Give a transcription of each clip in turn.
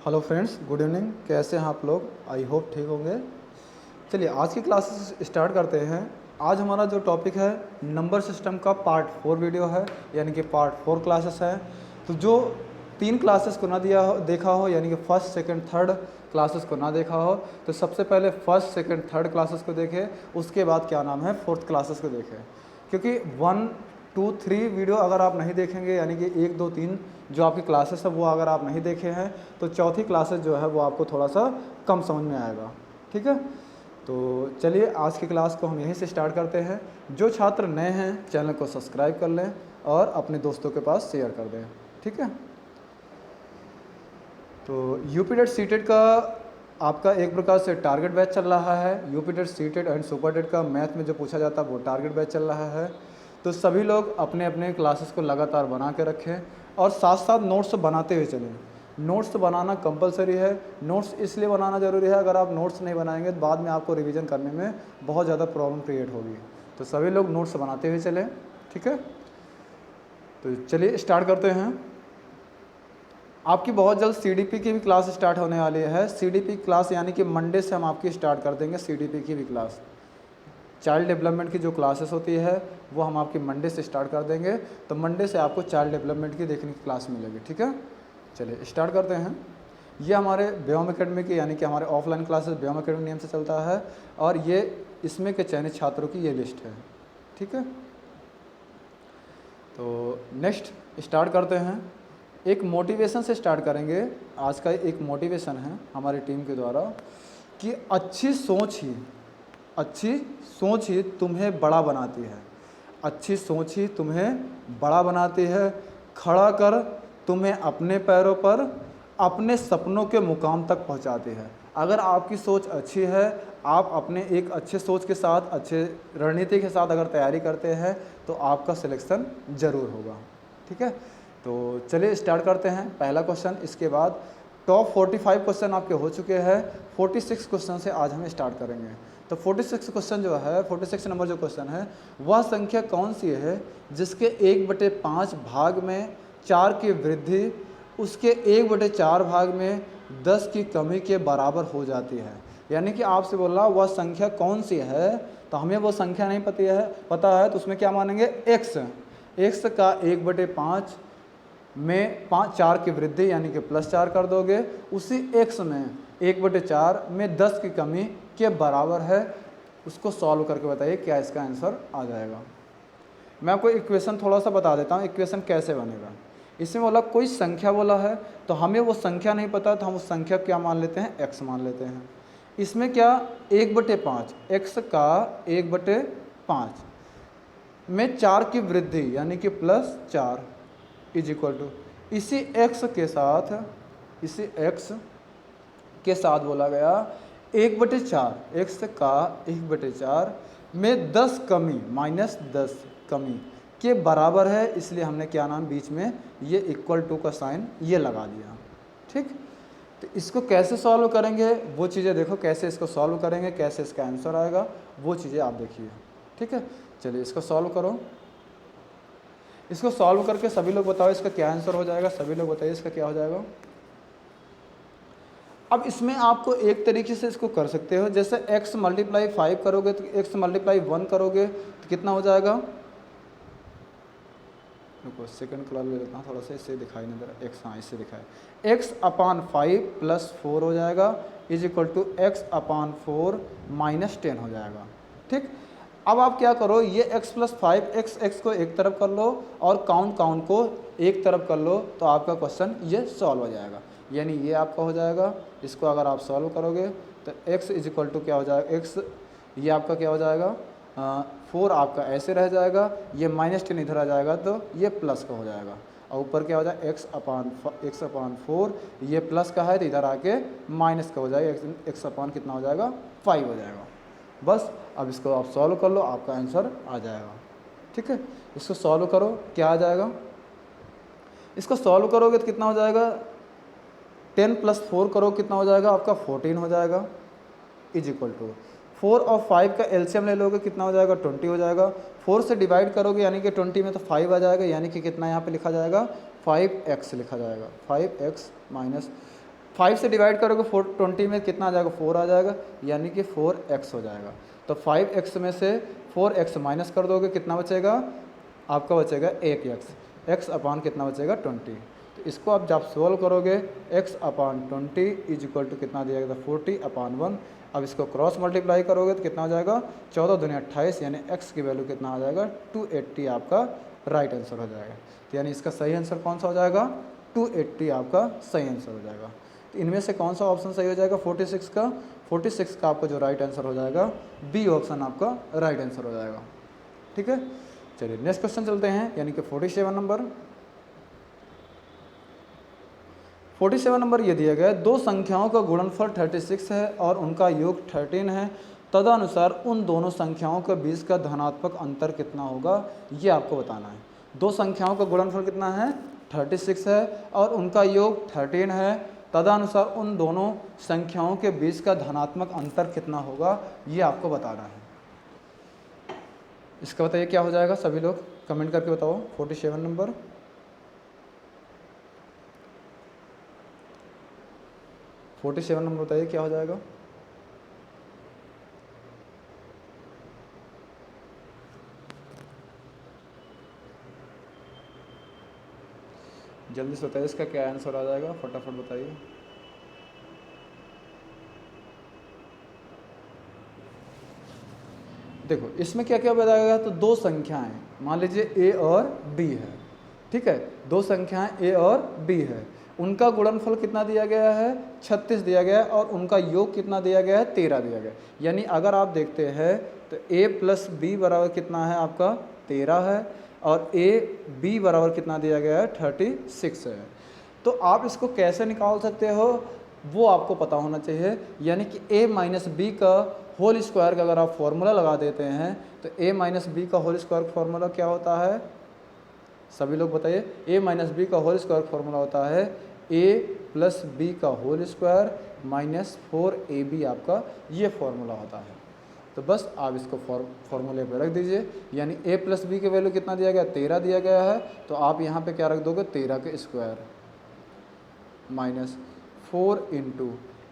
Hello friends, good evening. कैसे हैं आप लोग? आई होप ठीक होंगे। चलिए आज की क्लासेस स्टार्ट करते हैं। आज हमारा जो टॉपिक है नंबर सिस्टम का पार्ट 4 वीडियो है, यानी कि पार्ट 4 क्लासेस है। तो जो 3 क्लासेस को ना देखा हो, यानी कि फर्स्ट सेकंड थर्ड क्लासेस को ना देखा हो, तो सबसे पहले फर्स्ट सेकंड थर्ड क्लासेस को देखें, उसके बाद क्या नाम है फोर्थ क्लासेस को देखें। क्योंकि 1 2 3 वीडियो अगर आप नहीं देखेंगे, यानी कि 1 2 3 जो आपकी क्लासेस है वो अगर आप नहीं देखे हैं, तो चौथी क्लासेस जो है वो आपको थोड़ा सा कम समझ में आएगा। ठीक है, तो चलिए आज की क्लास को हम यहीं से स्टार्ट करते हैं। जो छात्र नए हैं चैनल को सब्सक्राइब कर लें और अपने दोस्तों के पास शेयर कर दें। ठीक है, तो यूपीटेट सीटेट का आपका एक प्रकार से टारगेट बैच चल रहा है। यूपीटेट सीटेट एंड सुपरटेट का मैथ में जो पूछा जाता है वो टारगेट बैच चल रहा है। तो सभी लोग अपने अपने क्लासेस को लगातार बना के रखें और साथ साथ नोट्स बनाते हुए चलें। नोट्स बनाना कंपलसरी है। नोट्स इसलिए बनाना ज़रूरी है, अगर आप नोट्स नहीं बनाएंगे तो बाद में आपको रिवीजन करने में बहुत ज़्यादा प्रॉब्लम क्रिएट होगी। तो सभी लोग नोट्स बनाते हुए चलें। ठीक है, तो चलिए स्टार्ट करते हैं। आपकी बहुत जल्द सीडीपी की भी क्लास स्टार्ट होने वाली है। सीडीपी क्लास यानी कि मंडे से हम आपकी स्टार्ट कर देंगे सीडीपी की भी क्लास। चाइल्ड डेवलपमेंट की जो क्लासेस होती है वो हम आपकी मंडे से स्टार्ट कर देंगे। तो मंडे से आपको चाइल्ड डेवलपमेंट की देखने की क्लास मिलेगी। ठीक है, चलिए स्टार्ट करते हैं। ये हमारे व्योम एकेडमी की यानी कि हमारे ऑफलाइन क्लासेस व्योम एकेडमी नेम से चलता है और ये इसमें के चयनित छात्रों की ये लिस्ट है। ठीक है, तो नेक्स्ट स्टार्ट करते हैं। एक मोटिवेशन से स्टार्ट करेंगे। आज का एक मोटिवेशन है हमारी टीम के द्वारा कि अच्छी सोच ही तुम्हें बड़ा बनाती है। अच्छी सोच ही तुम्हें बड़ा बनाती है, खड़ा कर तुम्हें अपने पैरों पर, अपने सपनों के मुकाम तक पहुंचाती है। अगर आपकी सोच अच्छी है, आप अपने एक अच्छे सोच के साथ, अच्छे रणनीति के साथ अगर तैयारी करते हैं तो आपका सिलेक्शन ज़रूर होगा। ठीक है, तो चलिए स्टार्ट करते हैं पहला क्वेश्चन। इसके बाद टॉप 45 क्वेश्चन आपके हो चुके हैं। 46 क्वेश्चन से आज हम स्टार्ट करेंगे। तो 46 क्वेश्चन जो है, 46 नंबर जो क्वेश्चन है, वह संख्या कौन सी है जिसके 1/5 भाग में 4 की वृद्धि उसके 1/4 भाग में 10 की कमी के बराबर हो जाती है। यानी कि आपसे बोल रहा वह संख्या कौन सी है, तो हमें वो संख्या नहीं पता है तो उसमें क्या मानेंगे, x का 1/5 में 4 की वृद्धि यानी कि +4 कर दोगे, उसी x में 1/4 में 10 की कमी के बराबर है। उसको सॉल्व करके बताइए क्या इसका आंसर आ जाएगा। मैं आपको इक्वेशन थोड़ा सा बता देता हूँ, इक्वेशन कैसे बनेगा। इसमें बोला कोई संख्या बोला है तो हमें वो संख्या नहीं पता तो हम उस संख्या क्या मान लेते हैं, x मान लेते हैं। इसमें क्या 1/5, x का 1/5 में 4 की वृद्धि यानी कि +4 इज इक्वल टू इसी x के साथ बोला गया 1/4, x का 1/4 में 10 कमी -10 कमी के बराबर है। इसलिए हमने क्या नाम बीच में ये इक्वल टू का साइन ये लगा दिया। ठीक, तो इसको कैसे सॉल्व करेंगे वो चीज़ें देखो, कैसे इसको सॉल्व करेंगे, कैसे इसका आंसर आएगा वो चीज़ें आप देखिए। ठीक है, चलिए इसको सॉल्व करो। इसको सॉल्व करके सभी लोग बताओ इसका क्या आंसर हो जाएगा। सभी लोग बताइए इसका क्या हो जाएगा। अब इसमें आपको एक तरीके से इसको कर सकते हो, जैसे x × 5 करोगे तो x × 1 करोगे तो कितना हो जाएगा। रुको सेकंड क्लास ले लेता हूँ थोड़ा सा, इससे दिखाई नहीं दे रहा x, हाँ इससे दिखाए। x/5 + 4 हो जाएगा इज इक्वल टू x/4 - 10 हो जाएगा। ठीक, अब आप क्या करो, ये x + 5 x को एक तरफ कर लो और काउंट को एक तरफ कर लो तो आपका क्वेश्चन ये सॉल्व हो जाएगा। यानी ये आपका हो जाएगा। इसको अगर आप सॉल्व करोगे तो x इज इक्वल टू क्या हो जाएगा, x ये आपका क्या हो जाएगा, 4 आपका ऐसे रह जाएगा, ये -10 इधर आ जाएगा तो ये प्लस का हो जाएगा और ऊपर क्या हो जाएगा x/4, ये प्लस का है तो इधर आके माइनस का हो जाएगा, x/ कितना हो जाएगा 5 हो जाएगा। बस अब इसको आप सॉल्व कर लो, आपका आंसर आ जाएगा। ठीक है, इसको सॉल्व करो क्या आ जाएगा। इसको सॉल्व करोगे तो कितना हो जाएगा, 10 + 4 करो कितना हो जाएगा आपका 14 हो जाएगा इज इक्वल टू 4 और 5 का एलसीएम ले लोगे कितना हो जाएगा 20 हो जाएगा। 4 से डिवाइड करोगे यानी कि 20 में तो 5 आ जाएगा, यानी कि कितना यहाँ पे लिखा जाएगा 5x लिखा जाएगा। 5 से डिवाइड करोगे 420 में कितना आ जाएगा, 4 आ जाएगा, यानी कि 4x हो जाएगा। तो 5x में से 4x माइनस कर दोगे, कितना बचेगा आपका, बचेगा 1x, x अपान कितना बचेगा 20। तो इसको आप जब सोल्व करोगे x upon 20 is equal to कितना दिया गया था 40/1। अब इसको क्रॉस मल्टीप्लाई करोगे तो कितना हो जाएगा 14 दूनी 28, यानी x की वैल्यू कितना आ जाएगा 280 आपका राइट आंसर हो जाएगा। तो यानी इसका सही आंसर कौन सा हो जाएगा, 280 आपका सही आंसर हो जाएगा। तो इनमें से कौन सा ऑप्शन सही हो जाएगा 46 का, 46 का आपका जो राइट आंसर हो जाएगा बी ऑप्शन आपका राइट आंसर हो जाएगा। ठीक है, चलिए नेक्स्ट क्वेश्चन चलते हैं, यानी कि 47 नंबर। 47 नंबर ये दिया गया है, दो संख्याओं का गुणनफल 36 है और उनका योग 13 है, तदनुसार उन दोनों संख्याओं के बीच का धनात्मक अंतर कितना होगा, ये आपको बताना है। दो संख्याओं का गुणनफल कितना है 36 है और उनका योग 13 है, तदनुसार उन दोनों संख्याओं के बीच का धनात्मक अंतर कितना होगा, ये आपको बताना है। इसका बताइए क्या हो जाएगा, सभी लोग कमेंट करके बताओ। 47 नंबर, बताइए क्या हो जाएगा। जल्दी से बताइए इसका क्या आंसर आ जाएगा, फटाफट बताइए। देखो इसमें क्या क्या बताया, तो दो संख्याएं मान लीजिए a और b है, ठीक है, दो संख्याएं a और b है, उनका गुणनफल कितना दिया गया है 36 दिया गया है और उनका योग कितना दिया गया है 13 दिया गया है। यानी अगर आप देखते हैं तो a प्लस बी बराबर कितना है आपका 13 है और a b बराबर कितना दिया गया है 36 है। तो आप इसको कैसे निकाल सकते हो वो आपको पता होना चाहिए, यानी कि a माइनस बी का होल स्क्वायर का अगर आप फॉर्मूला लगा देते हैं तो a माइनस बी का होल स्क्वायर का फॉर्मूला क्या होता है, सभी लोग बताइए। a माइनस बी का होल स्क्वायर फॉर्मूला होता है a प्लस बी का होल स्क्वायर माइनस 4ab आपका ये फॉर्मूला होता है। तो बस आप इसको फॉर्मूले पे रख दीजिए, यानी a प्लस बी की वैल्यू कितना दिया गया 13 दिया गया है, तो आप यहाँ पे क्या रख दोगे 13 के square minus 4 into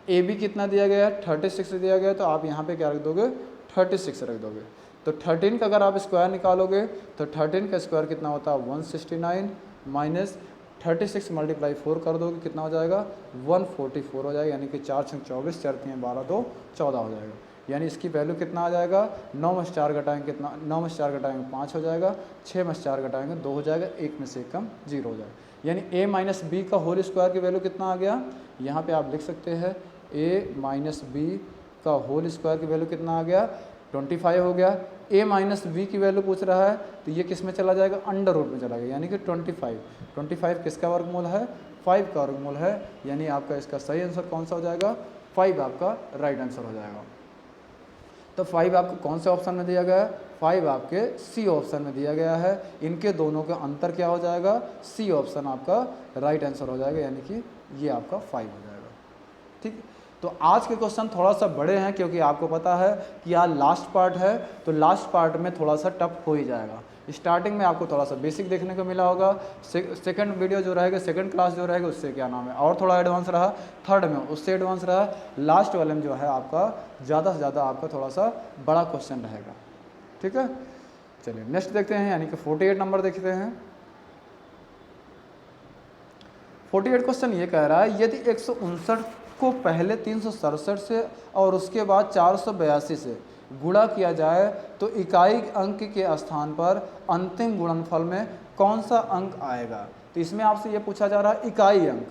a b कितना दिया गया है 36 दिया गया है, तो आप यहाँ पे क्या रख दोगे 36 रख दोगे। तो 13 का अगर आप स्क्वायर निकालोगे तो 13 का स्क्वायर कितना होता है 169 माइनस 36 मल्टीप्लाई 4 कर दोगे कितना हो जाएगा 144 हो जाएगा, यानी कि 4 छंग 24, 4 3 12 2 14 हो जाएगा। यानी इसकी वैल्यू कितना आ जाएगा 9 में से 4 घटाएंगे कितना, 9 में से 4 घटाएंगे 5 हो जाएगा, 6 में से 4 घटाएंगे 2 हो जाएगा, 1 में से 1 कम 0 हो जाएगा। यानी a माइनस बी का होल स्क्वायर की वैल्यू कितना आ गया, यहाँ पे आप लिख सकते हैं a माइनस बी का होल स्क्वायर की वैल्यू कितना आ गया 25 हो गया। a माइनस बी की वैल्यू पूछ रहा है तो ये किस में चला जाएगा अंडर रूट में चला गया, यानी कि 25 किसका वर्गमूल है 5 का वर्गमूल है, यानी आपका इसका सही आंसर कौन सा हो जाएगा 5 आपका राइट आंसर हो जाएगा। तो 5 आपको कौन से ऑप्शन में दिया गया है, 5 आपके सी ऑप्शन में दिया गया है। इनके दोनों का अंतर क्या हो जाएगा, सी ऑप्शन आपका राइट आंसर हो जाएगा, यानी कि ये आपका 5 हो जाएगा। ठीक, तो आज के क्वेश्चन थोड़ा सा बड़े हैं क्योंकि आपको पता है कि आज लास्ट पार्ट है, तो लास्ट पार्ट में थोड़ा सा टफ हो ही जाएगा। स्टार्टिंग में आपको थोड़ा सा बेसिक देखने को मिला होगा, सेकंड वीडियो जो रहेगा, सेकंड क्लास जो रहेगा उससे क्या नाम है और थोड़ा एडवांस रहा, थर्ड में उससे एडवांस रहा, लास्ट वाले में जो है आपका ज़्यादा से ज़्यादा आपका थोड़ा सा बड़ा क्वेश्चन रहेगा। ठीक है, चलिए नेक्स्ट देखते हैं, यानी कि 48 नंबर देखते हैं। 48 क्वेश्चन ये कह रहा है यदि 159 को पहले 367 से और उसके बाद 482 से गुणा किया जाए तो इकाई अंक के स्थान पर अंतिम गुणनफल में कौन सा अंक आएगा। तो इसमें आपसे ये पूछा जा रहा है इकाई अंक।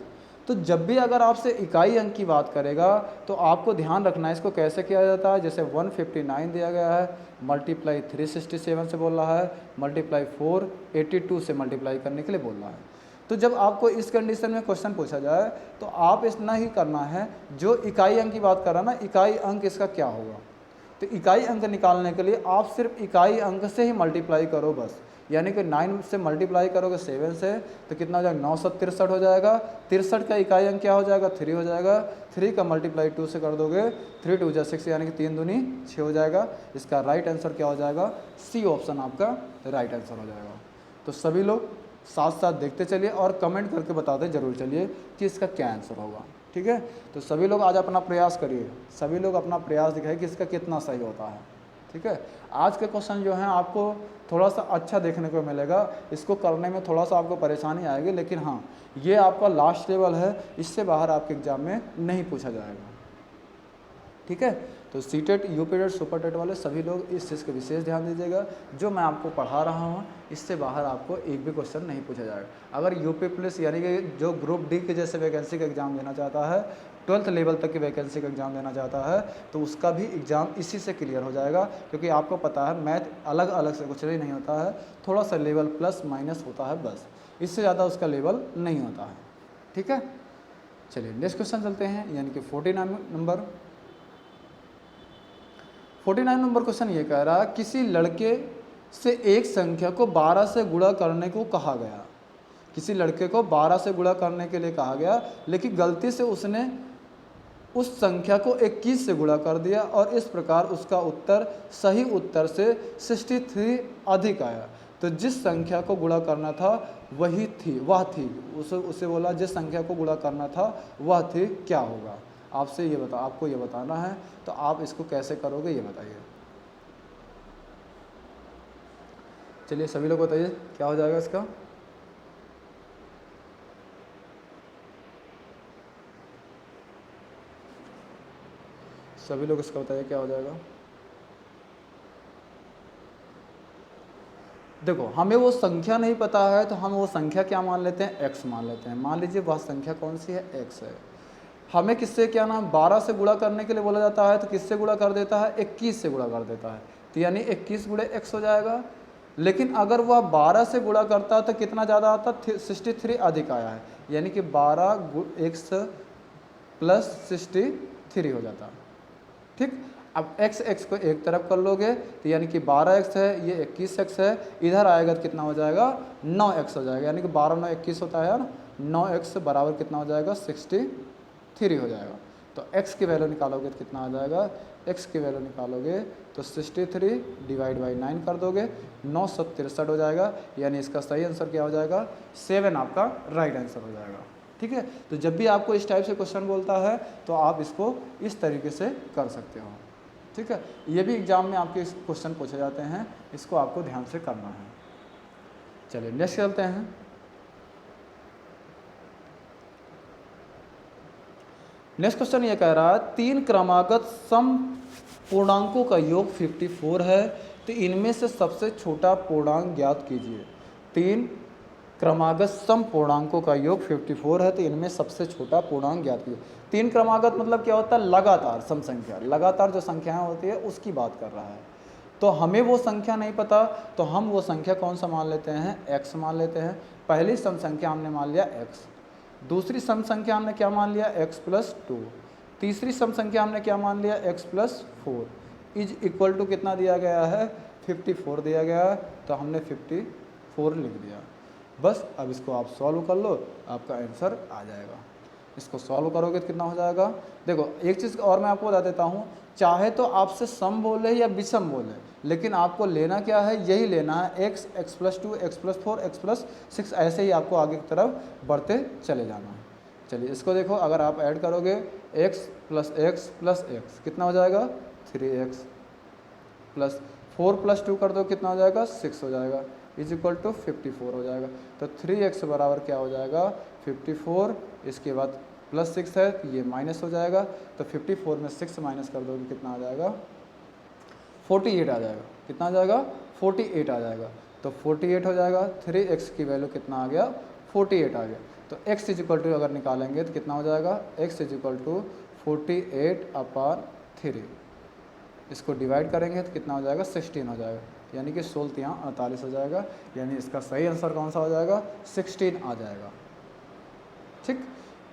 तो जब भी अगर आपसे इकाई अंक की बात करेगा तो आपको ध्यान रखना है इसको कैसे किया जाता है। जैसे 159 दिया गया है, मल्टीप्लाई 367 से बोल रहा है, मल्टीप्लाई 482 से मल्टीप्लाई करने के लिए बोल रहा है। तो जब आपको इस कंडीशन में क्वेश्चन पूछा जाए तो आप इतना ही करना है, जो इकाई अंक की बात कर रहा है ना, इकाई अंक इसका क्या होगा। तो इकाई अंक निकालने के लिए आप सिर्फ इकाई अंक से ही मल्टीप्लाई करो बस, यानी कि 9 से मल्टीप्लाई करोगे 7 से तो कितना हो जाएगा 963 हो जाएगा। 63 का इकाई अंक क्या हो जाएगा 3 हो जाएगा। 3 का मल्टीप्लाई 2 से कर दोगे 3 2 6 यानी कि 3 दूनी 6 हो जाएगा। इसका राइट आंसर क्या हो जाएगा, सी ऑप्शन आपका राइट आंसर हो जाएगा। तो सभी लोग साथ साथ देखते चलिए और कमेंट करके बताते जरूर चलिए कि इसका क्या आंसर होगा। ठीक है, तो सभी लोग आज अपना प्रयास करिए, सभी लोग अपना प्रयास दिखाइए कि इसका कितना सही होता है। ठीक है, आज के क्वेश्चन जो हैं आपको थोड़ा सा अच्छा देखने को मिलेगा, इसको करने में थोड़ा सा आपको परेशानी आएगी, लेकिन हाँ ये आपका लास्ट लेवल है, इससे बाहर आपके एग्जाम में नहीं पूछा जाएगा। ठीक है, तो सीटेट, यूपीटेट, सुपरटेट वाले सभी लोग इस चीज़ का विशेष ध्यान दीजिएगा। जो मैं आपको पढ़ा रहा हूँ इससे बाहर आपको एक भी क्वेश्चन नहीं पूछा जाएगा। अगर यूपी पुलिस यानी कि जो ग्रुप डी के जैसे वैकेंसी का एग्ज़ाम देना चाहता है, 12th लेवल तक की वैकेंसी का एग्ज़ाम देना चाहता है, तो उसका भी एग्ज़ाम इसी से क्लियर हो जाएगा, क्योंकि आपको पता है मैथ अलग अलग से कुछ नहीं होता है, थोड़ा सा लेवल प्लस माइनस होता है बस, इससे ज़्यादा उसका लेवल नहीं होता है। ठीक है, चलिए नेक्स्ट क्वेश्चन चलते हैं, यानी कि 49 नंबर क्वेश्चन ये कह रहा है किसी लड़के से एक संख्या को 12 से गुणा करने को कहा गया। किसी लड़के को 12 से गुणा करने के लिए कहा गया, लेकिन गलती से उसने उस संख्या को 21 से गुणा कर दिया और इस प्रकार उसका उत्तर सही उत्तर से 63 अधिक आया। तो जिस संख्या को गुणा करना था वही थी, वह थी, उसे बोला जिस संख्या को गुणा करना था वह थी, क्या होगा? आपको ये बताना है, तो आप इसको कैसे करोगे ये बताइए। चलिए सभी लोग बताइए क्या हो जाएगा इसका। सभी लोग इसका बताइए क्या हो जाएगा। देखो, हमें वो संख्या नहीं पता है तो हम वो संख्या क्या मान लेते हैं, x मान लेते हैं। मान लीजिए वह संख्या कौन सी है, x है। हमें किससे क्या नाम 12 से गुणा करने के लिए बोला जाता है, तो किससे गुणा कर देता है, 21 से गुणा कर देता है, तो यानी 21 गुणे x हो जाएगा। लेकिन अगर वह 12 से गुणा करता तो कितना ज़्यादा आता, 63 अधिक आया है, यानी कि 12x प्लस 63 हो जाता। ठीक, अब x को एक तरफ कर लोगे तो यानी कि 12x है, ये 21x है, इधर आएगा तो कितना हो जाएगा, 9x हो जाएगा, यानी कि 12 9 21 होता है यार, 9x बराबर कितना हो जाएगा, 63 हो जाएगा। तो x की वैल्यू निकालोगे तो कितना आ जाएगा, x की वैल्यू निकालोगे तो 63 डिवाइड बाई 9 कर दोगे, 963 हो जाएगा, यानी इसका सही आंसर क्या हो जाएगा, 7 आपका राइट आंसर हो जाएगा। ठीक है, तो जब भी आपको इस टाइप से क्वेश्चन बोलता है तो आप इसको इस तरीके से कर सकते हो। ठीक है, ये भी एग्जाम में आपके क्वेश्चन पूछे जाते हैं, इसको आपको ध्यान से करना है। चलिए नेक्स्ट चलते हैं। नेक्स्ट क्वेश्चन ये कह रहा है 3 क्रमागत सम पूर्णांकों का योग 54 है, तो इनमें से सबसे छोटा पूर्णांक ज्ञात कीजिए। 3 क्रमागत सम पूर्णांकों का योग 54 है, तो इनमें सबसे छोटा पूर्णांक ज्ञात कीजिए। 3 क्रमागत मतलब क्या होता है, लगातार सम संख्या, लगातार जो संख्याएं होती है उसकी बात कर रहा है। तो हमें वो संख्या नहीं पता, तो हम वो संख्या कौन सा मान लेते हैं, x मान लेते हैं। पहली सम संख्या हमने मान लिया x, दूसरी सम संख्या हमने क्या मान लिया, x प्लस 2, तीसरी सम संख्या हमने क्या मान लिया, x plus 4 is equal to कितना दिया गया है, 54 दिया गया है, तो हमने 54 लिख दिया। बस अब इसको आप सॉल्व कर लो, आपका आंसर आ जाएगा। इसको सॉल्व करोगे तो कितना हो जाएगा, देखो एक चीज़ और मैं आपको बता देता हूँ, चाहे तो आपसे सम बोले या विषम बोले, लेकिन आपको लेना क्या है, यही लेना है, x, x plus 2, x plus 4, x plus 6, ऐसे ही आपको आगे की तरफ बढ़ते चले जाना है। चलिए इसको देखो, अगर आप ऐड करोगे x प्लस x कितना हो जाएगा, 3x प्लस 4 प्लस 2 कर दो कितना हो जाएगा, 6 हो जाएगा, इज इक्वल टू 54 हो जाएगा। तो 3x बराबर क्या हो जाएगा, 54, इसके बाद प्लस 6 है तो ये माइनस हो जाएगा, तो 54 में 6 माइनस कर दोगे कितना आ जाएगा, 48 आ जाएगा। कितना आ जाएगा, 48 आ जाएगा। तो 48 हो जाएगा, 3x की वैल्यू कितना आ गया, 48 आ गया। तो x इज इक्वल टू अगर निकालेंगे तो कितना हो जाएगा, x इज इक्वल टू 48/3, इसको डिवाइड करेंगे तो कितना हो जाएगा, 16 हो जाएगा, यानी कि 16 यहाँ 48 हो जाएगा, यानी इसका सही आंसर कौन सा हो जाएगा, 16 आ जाएगा। ठीक,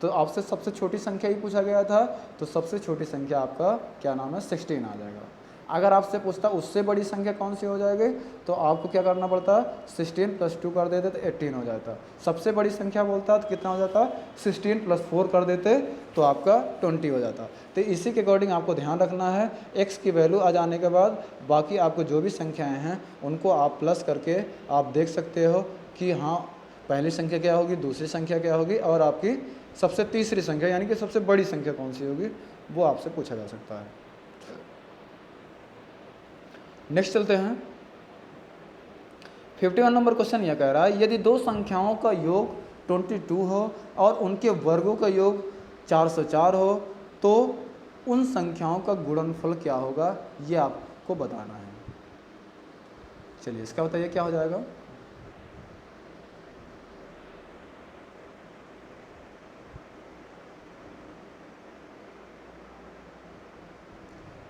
तो आपसे सबसे छोटी संख्या ही पूछा गया था, तो सबसे छोटी संख्या आपका क्या नाम है, 16 आ जाएगा। अगर आपसे पूछता उससे बड़ी संख्या कौन सी हो जाएगी, तो आपको क्या करना पड़ता, 16 प्लस 2 कर देते तो 18 हो जाता। सबसे बड़ी संख्या बोलता तो कितना हो जाता, 16 प्लस 4 कर देते तो आपका 20 हो जाता। तो इसी के अकॉर्डिंग आपको ध्यान रखना है, x की वैल्यू आ जाने के बाद बाकी आपको जो भी संख्याएँ हैं उनको आप प्लस करके आप देख सकते हो कि हाँ पहली संख्या क्या होगी, दूसरी संख्या क्या होगी और आपकी सबसे तीसरी संख्या यानी कि सबसे बड़ी संख्या कौन सी होगी, वो आपसे पूछा जा सकता है। नेक्स्ट चलते हैं। 51 नंबर क्वेश्चन यह कह रहा है, यदि दो संख्याओं का योग 22 हो और उनके वर्गों का योग 404 हो तो उन संख्याओं का गुणनफल क्या होगा, ये आपको बताना है। चलिए इसका बताइए क्या हो जाएगा।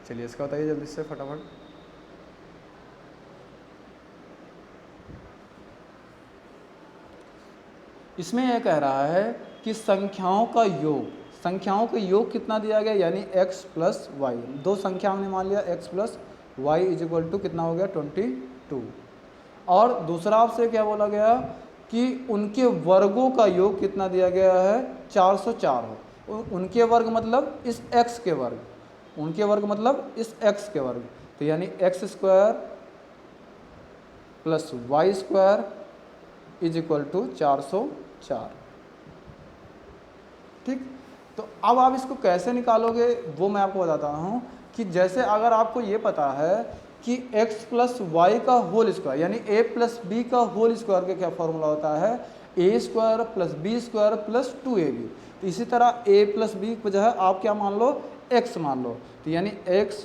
चलिए इसका बताइए जल्दी से फटाफट। इसमें यह कह रहा है कि संख्याओं का योग कितना दिया गया, यानी x प्लस वाई। दो संख्या हमने मान लिया x plus y is equal to कितना हो गया 22। और दूसरा आपसे क्या बोला गया कि उनके वर्गों का योग कितना दिया गया है 404 हो। उनके वर्ग मतलब इस x के वर्ग, उनके वर्ग मतलब इस x के वर्ग, तो यानी x square plus y square is equal to 404। ठीक, तो अब आप इसको कैसे निकालोगे वो मैं आपको बताता हूँ कि जैसे अगर आपको ये पता है कि x प्लस वाई का होल स्क्वायर यानी a प्लस बी का होल स्क्वायर का क्या फॉर्मूला होता है, a square plus b square plus 2ab। तो इसी तरह a प्लस बी की बजाय आप क्या मान लो, x मान लो, तो यानी x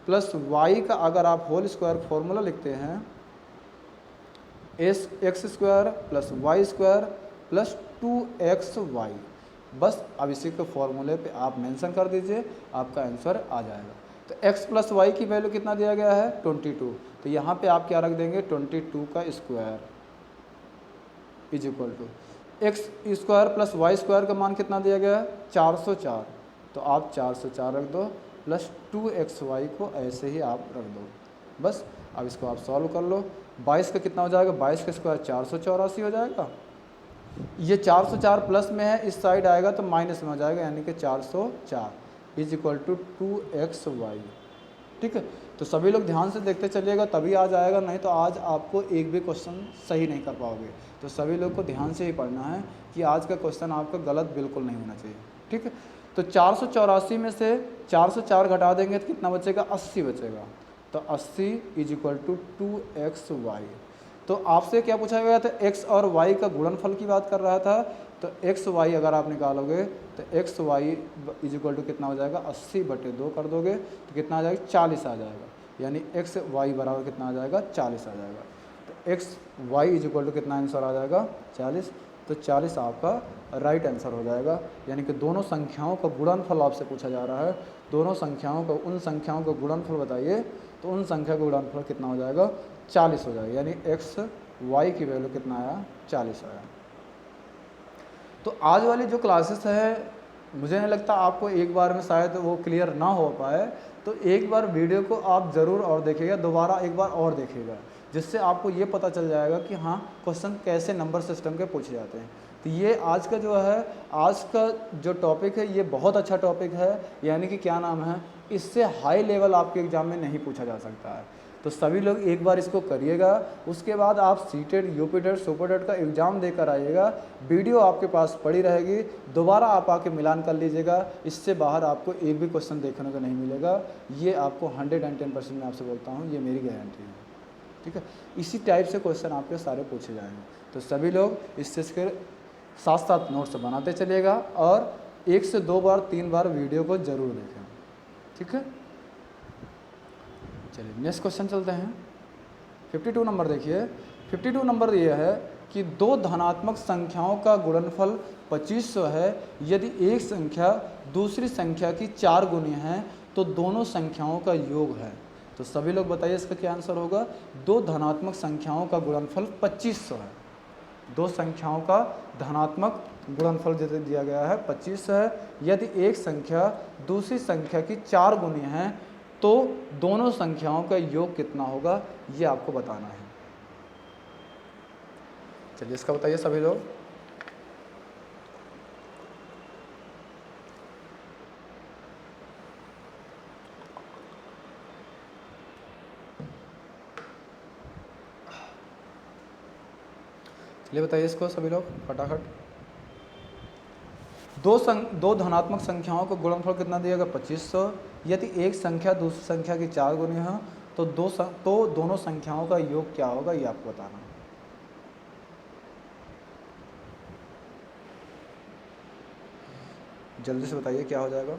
प्लस वाई का अगर आप होल स्क्वायर फॉर्मूला लिखते हैं x square plus y square plus 2xy। बस अब इसी के फॉर्मूले पे आप मेंशन कर दीजिए, आपका आंसर आ जाएगा। तो x प्लस वाई की वैल्यू कितना दिया गया है 22, तो यहाँ पे आप क्या रख देंगे 22 का square is equal to x square plus y square का मान कितना दिया गया है 404, तो आप 404 रख दो प्लस 2xy को ऐसे ही आप रख दो। बस अब इसको आप सॉल्व कर लो। 22 का कितना हो जाएगा, 22 का स्क्वायर 484 हो जाएगा। ये 404 प्लस में है, इस साइड आएगा तो माइनस में हो जाएगा, यानी कि 404 इज इक्वल टू 2xy। ठीक है, तो सभी लोग ध्यान से देखते चलिएगा तभी आज आएगा, नहीं तो आज आपको एक भी क्वेश्चन सही नहीं कर पाओगे। तो सभी लोग को ध्यान से ही पढ़ना है कि आज का क्वेश्चन आपका गलत बिल्कुल नहीं होना चाहिए। ठीक है, तो 484 में से 404 घटा देंगे तो कितना बचेगा 80 बचेगा, तो 80 इज इक्वल टू 2xy। तो आपसे क्या पूछा गया था, x और y का गुणनफल की बात कर रहा था, तो एक्स वाई अगर आप निकालोगे तो x y is equal to कितना हो जाएगा 80/2 कर दोगे तो कितना आ जाएगा 40 आ जाएगा, यानी एक्स वाई बराबर कितना आ जाएगा 40 आ जाएगा। तो x y is equal to कितना आंसर आ जाएगा 40, तो 40 आपका राइट आंसर हो जाएगा। यानी कि दोनों संख्याओं का गुणनफल आपसे पूछा जा रहा है, दोनों संख्याओं का उन संख्याओं का गुणनफल बताइए, तो उन संख्या का गुणनफल कितना हो जाएगा 40 हो जाएगा, यानी एक्स वाई की वैल्यू कितना आया 40 आया। तो आज वाली जो क्लासेस है मुझे नहीं लगता आपको एक बार में शायद वो क्लियर ना हो पाए, तो एक बार वीडियो को आप ज़रूर और देखिएगा, दोबारा एक बार और देखिएगा, जिससे आपको ये पता चल जाएगा कि हाँ क्वेश्चन कैसे नंबर सिस्टम के पूछे जाते हैं। तो ये आज का जो है, आज का जो टॉपिक है ये बहुत अच्छा टॉपिक है, यानी कि क्या नाम है, इससे हाई लेवल आपके एग्ज़ाम में नहीं पूछा जा सकता है। तो सभी लोग एक बार इसको करिएगा, उसके बाद आप सीटेट यूपीटेट सुपरटेट का एग्ज़ाम देकर आइएगा, वीडियो आपके पास पड़ी रहेगी, दोबारा आप आके मिलान कर लीजिएगा, इससे बाहर आपको एक भी क्वेश्चन देखने को नहीं मिलेगा। ये आपको 110% मैं आपसे बोलता हूँ, ये मेरी गारंटी है। ठीक है, इसी टाइप से क्वेश्चन आपके सारे पूछे जाएंगे। तो सभी लोग इस चीज़ के साथ साथ नोट्स बनाते चलिएगा और 1 से 2 बार 3 बार वीडियो को ज़रूर देखें। ठीक है, चलिए नेक्स्ट क्वेश्चन चलते हैं। 52 नंबर देखिए। 52 नंबर ये है कि दो धनात्मक संख्याओं का गुणनफल 2500 है, यदि एक संख्या दूसरी संख्या की 4 गुनी है तो दोनों संख्याओं का योग है। तो सभी लोग बताइए इसका क्या आंसर होगा। दो धनात्मक संख्याओं का गुणनफल 2500 है, दो संख्याओं का धनात्मक गुणनफल जैसे दिया गया है 2500 है, यदि एक संख्या दूसरी संख्या की 4 गुनी है तो दोनों संख्याओं का योग कितना होगा, ये आपको बताना है। चलिए इसका बताइए सभी लोग। चलिए बताइए इसको सभी लोग फटाफट। दो धनात्मक संख्याओं का गुणनफल कितना दिया गया 2500। यदि एक संख्या दूसरी संख्या की 4 गुनी है तो दोनों संख्याओं का योग क्या होगा ये आपको बताना है। जल्दी से बताइए क्या हो जाएगा।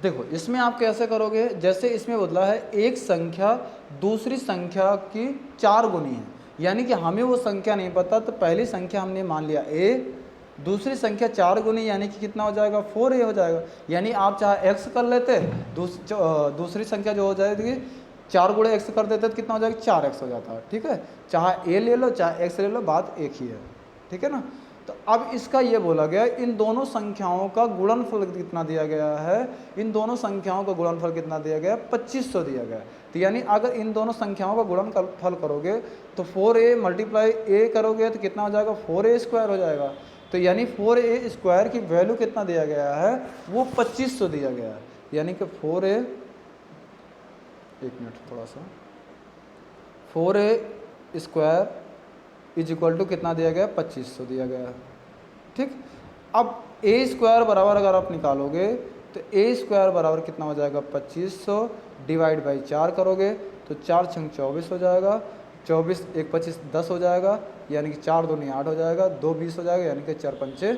देखो इसमें आप कैसे करोगे, जैसे इसमें बदला है एक संख्या दूसरी संख्या की 4 गुनी है, यानी कि हमें वो संख्या नहीं पता, तो पहली संख्या हमने मान लिया a, दूसरी संख्या 4 गुनी यानी कि कितना हो जाएगा 4a हो जाएगा। यानी आप चाहे x कर लेते, दूसरी संख्या जो हो जाएगी 4 गुणे x कर देते तो कितना हो जाएगा 4x हो जाता है। ठीक है, चाहे a ले लो चाहे x ले लो, बात एक ही है। ठीक है ना। तो अब इसका ये बोला गया इन दोनों संख्याओं का गुणनफल कितना दिया गया है, इन दोनों संख्याओं का गुणनफल कितना दिया गया 2500 दिया गया। तो यानी अगर इन दोनों संख्याओं का गुणनफल करोगे तो 4a मल्टीप्लाई a करोगे तो कितना हो जाएगा 4a स्क्वायर हो जाएगा। तो यानी 4a स्क्वायर की वैल्यू कितना दिया गया है वो 2500 दिया गया है। यानी कि 4a, एक मिनट थोड़ा सा, 4a square is equal to कितना दिया गया 2500 दिया गया है। ठीक, अब a स्क्वायर बराबर अगर आप निकालोगे तो a स्क्वायर बराबर कितना हो जाएगा 2500 डिवाइड बाई 4 करोगे तो 4 छंग 24 हो जाएगा, 24 1 25 10 हो जाएगा, यानी कि 4 दूनी 8 हो जाएगा, 2 20 हो जाएगा, यानी कि 4 पंचे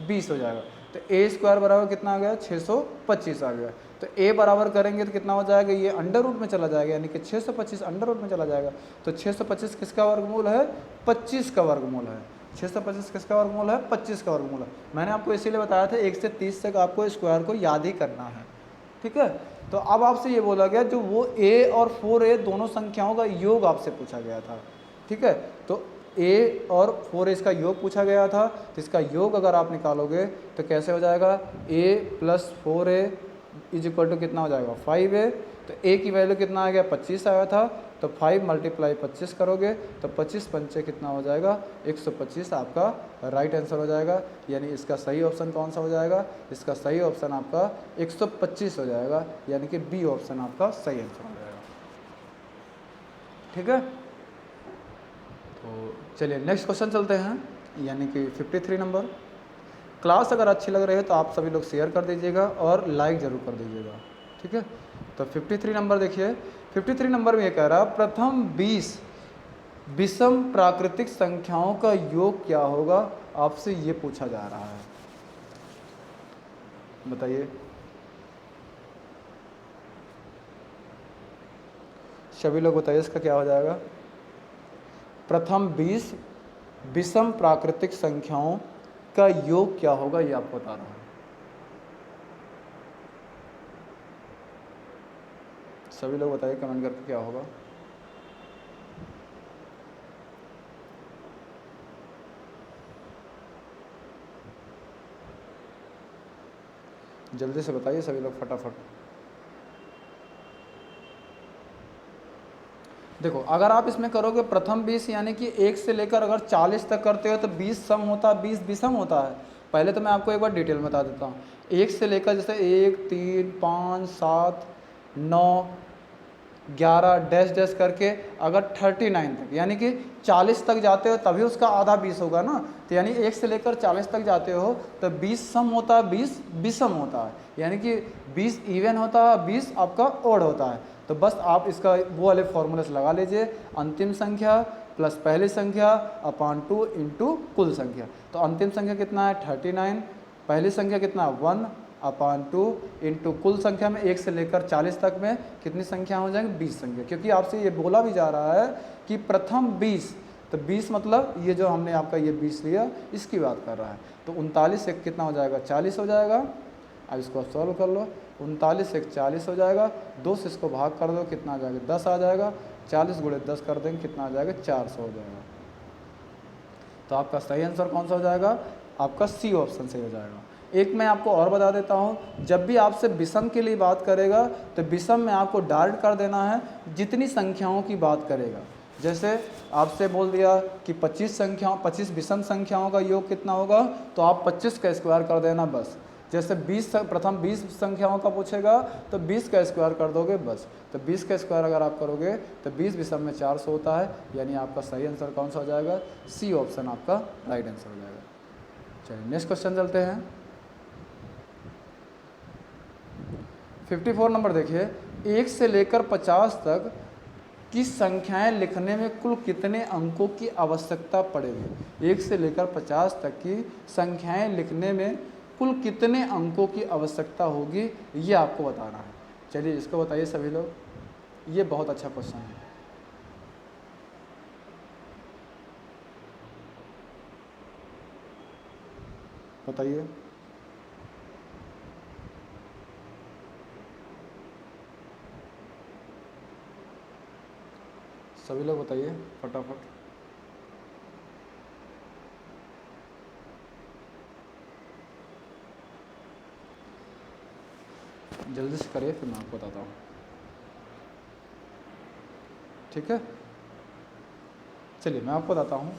20 हो जाएगा। तो a स्क्वायर बराबर कितना आ गया 625 आ गया। तो a बराबर करेंगे तो कितना हो जाएगा, ये अंडर रूट में चला जाएगा, यानी कि 625 अंडर रूट में चला जाएगा। तो 625 किसका वर्गमूल है 25 का वर्गमूल है। 625 किसका वर्गमूल है 25 का वर्गमूल है। मैंने आपको इसीलिए बताया था 1 से 30 तक आपको स्क्वायर को याद ही करना है। ठीक है, तो अब आपसे ये बोला गया जो वो a और 4a दोनों संख्याओं का योग आपसे पूछा गया था। ठीक है, तो a और 4a इसका योग पूछा गया था, तो इसका योग अगर आप निकालोगे तो कैसे हो जाएगा a plus 4a is equal to कितना हो जाएगा 5a। तो a की वैल्यू कितना आ गया 25 आया था, तो 5 मल्टीप्लाई 25 करोगे तो 25 पंचे कितना हो जाएगा 125 आपका राइट आंसर हो जाएगा। यानी इसका सही ऑप्शन कौन सा हो जाएगा, इसका सही ऑप्शन आपका 125 हो जाएगा, यानी कि बी ऑप्शन आपका सही आंसर हो जाएगा। ठीक है, तो चलिए नेक्स्ट क्वेश्चन चलते हैं, यानी कि 53 नंबर। क्लास अगर अच्छी लग रही है तो आप सभी लोग शेयर कर दीजिएगा और लाइक ज़रूर कर दीजिएगा। ठीक है, तो 53 नंबर देखिए, 53 नंबर में ये कह रहा है प्रथम 20 विषम प्राकृतिक संख्याओं का योग क्या होगा, आपसे ये पूछा जा रहा है, बताइए। सभी लोग बताइए इसका क्या हो जाएगा। प्रथम 20 विषम प्राकृतिक संख्याओं का योग क्या होगा ये आपको बता रहा हूं। सभी लोग बताइए कमेंट करके क्या होगा। जल्दी से बताइए सभी लोग फटाफट। देखो अगर आप इसमें करोगे प्रथम 20 यानी कि 1 से लेकर अगर 40 तक करते हो तो 20 सम होता है 20 विषम होता है। पहले तो मैं आपको एक बार डिटेल में बता देता हूँ। 1 से लेकर जैसे 1 3 5 7 9 11 डैश डैश करके अगर 39 तक यानी कि 40 तक जाते हो तभी उसका आधा 20 होगा ना। तो यानी 1 से लेकर 40 तक जाते हो तो 20 सम होता है 20 विषम होता है, यानी कि 20 इवन होता है 20 आपका ओड होता है। तो बस आप इसका वो वाले फॉर्मूले से लगा लीजिए, अंतिम संख्या प्लस पहली संख्या अपान 2 इंटू कुल संख्या। तो अंतिम संख्या कितना है 39, पहली संख्या कितना 1 अपान 2 इंटू कुल संख्या में 1 से लेकर 40 तक में कितनी संख्या हो जाएंगे 20 संख्या। क्योंकि आपसे ये बोला भी जा रहा है कि प्रथम 20, तो 20 मतलब ये जो हमने आपका ये 20 लिया इसकी बात कर रहा है। तो 39 से कितना हो जाएगा 40 हो जाएगा। अब इसको सॉल्व कर लो, 39 से 40 हो जाएगा, 2 से इसको भाग कर दो कितना आ जाएगा 10 आ जाएगा, 40 गुणे 10 कर देंगे कितना आ जाएगा 400 हो जाएगा। तो आपका सही आंसर कौन सा हो जाएगा, आपका सी ऑप्शन सही हो जाएगा। एक मैं आपको और बता देता हूँ, जब भी आपसे विषम के लिए बात करेगा तो विषम में आपको डायरेक्ट कर देना है जितनी संख्याओं की बात करेगा। जैसे आपसे बोल दिया कि 25 विषम संख्याओं का योग कितना होगा, तो आप 25 का स्क्वायर कर देना बस। जैसे 20 प्रथम 20 संख्याओं का पूछेगा तो 20 का स्क्वायर कर दोगे बस। तो 20 का स्क्वायर अगर आप करोगे तो 20 विषम में 400 होता है, यानी आपका सही आंसर कौन सा हो जाएगा? सी ऑप्शन आपका राइट आंसर हो जाएगा। चलिए नेक्स्ट क्वेश्चन चलते हैं। 54 नंबर देखिए, 1 से लेकर 50 तक की संख्याएं लिखने में कुल कितने अंकों की आवश्यकता पड़ेगी? 1 से लेकर 50 तक की संख्याएं लिखने में कुल कितने अंकों की आवश्यकता होगी, ये आपको बताना है। चलिए इसको बताइए सभी लोग, ये बहुत अच्छा क्वेश्चन है। बताइए। सभी लोग बताइए फटाफट। जल्दी से करिए फिर मैं आपको बताता हूँ, ठीक है। चलिए मैं आपको बताता हूँ।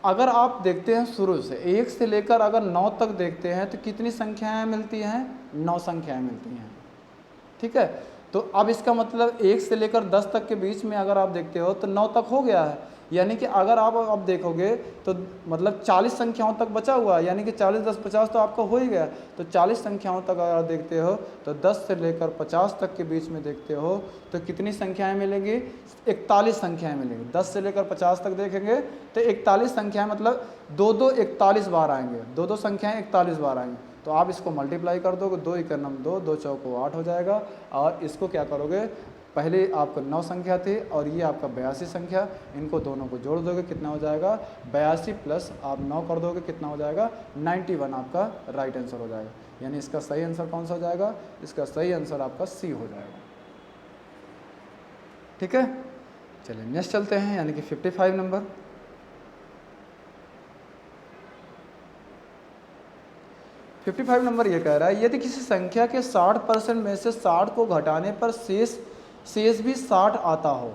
अगर आप देखते हैं शुरू से 1 से लेकर अगर 9 तक देखते हैं तो कितनी संख्याएं मिलती हैं? 9 संख्याएं मिलती हैं, ठीक है। तो अब इसका मतलब 1 से लेकर 10 तक के बीच में अगर आप देखते हो तो 9 तक हो गया है, यानी कि अगर आप अब देखोगे तो मतलब 40 संख्याओं तक बचा हुआ है, यानी कि 40 10 50 तो आपका हो ही गया। तो 40 संख्याओं तक अगर देखते हो तो 10 से लेकर 50 तक के बीच में देखते हो तो कितनी संख्याएं मिलेंगी? 41 संख्याएं मिलेंगी। 10 से लेकर 50 तक देखेंगे तो 41 संख्याएं, मतलब 2 41 बार आएंगे, 2 संख्याएं 41 बार आएंगी। तो आप इसको मल्टीप्लाई कर दोगे, 2 × 9 2, 2 चौको 8 हो जाएगा। और इसको क्या करोगे, पहले आपको 9 संख्या थी और ये आपका 82 संख्या, इनको दोनों को जोड़ दोगे कितना हो जाएगा? 82 प्लस आप 9 कर दोगे कितना हो जाएगा? 91 आपका राइट आंसर हो जाएगा। यानी इसका सही आंसर कौन सा हो जाएगा? इसका सही आंसर आपका सी हो जाएगा, ठीक है। चलिए नेक्स्ट चलते हैं, यानी कि 55 नंबर। 55 नंबर ये कह रहा है, यदि किसी संख्या के 60% में से 60 को घटाने पर शेष भी 60 आता हो।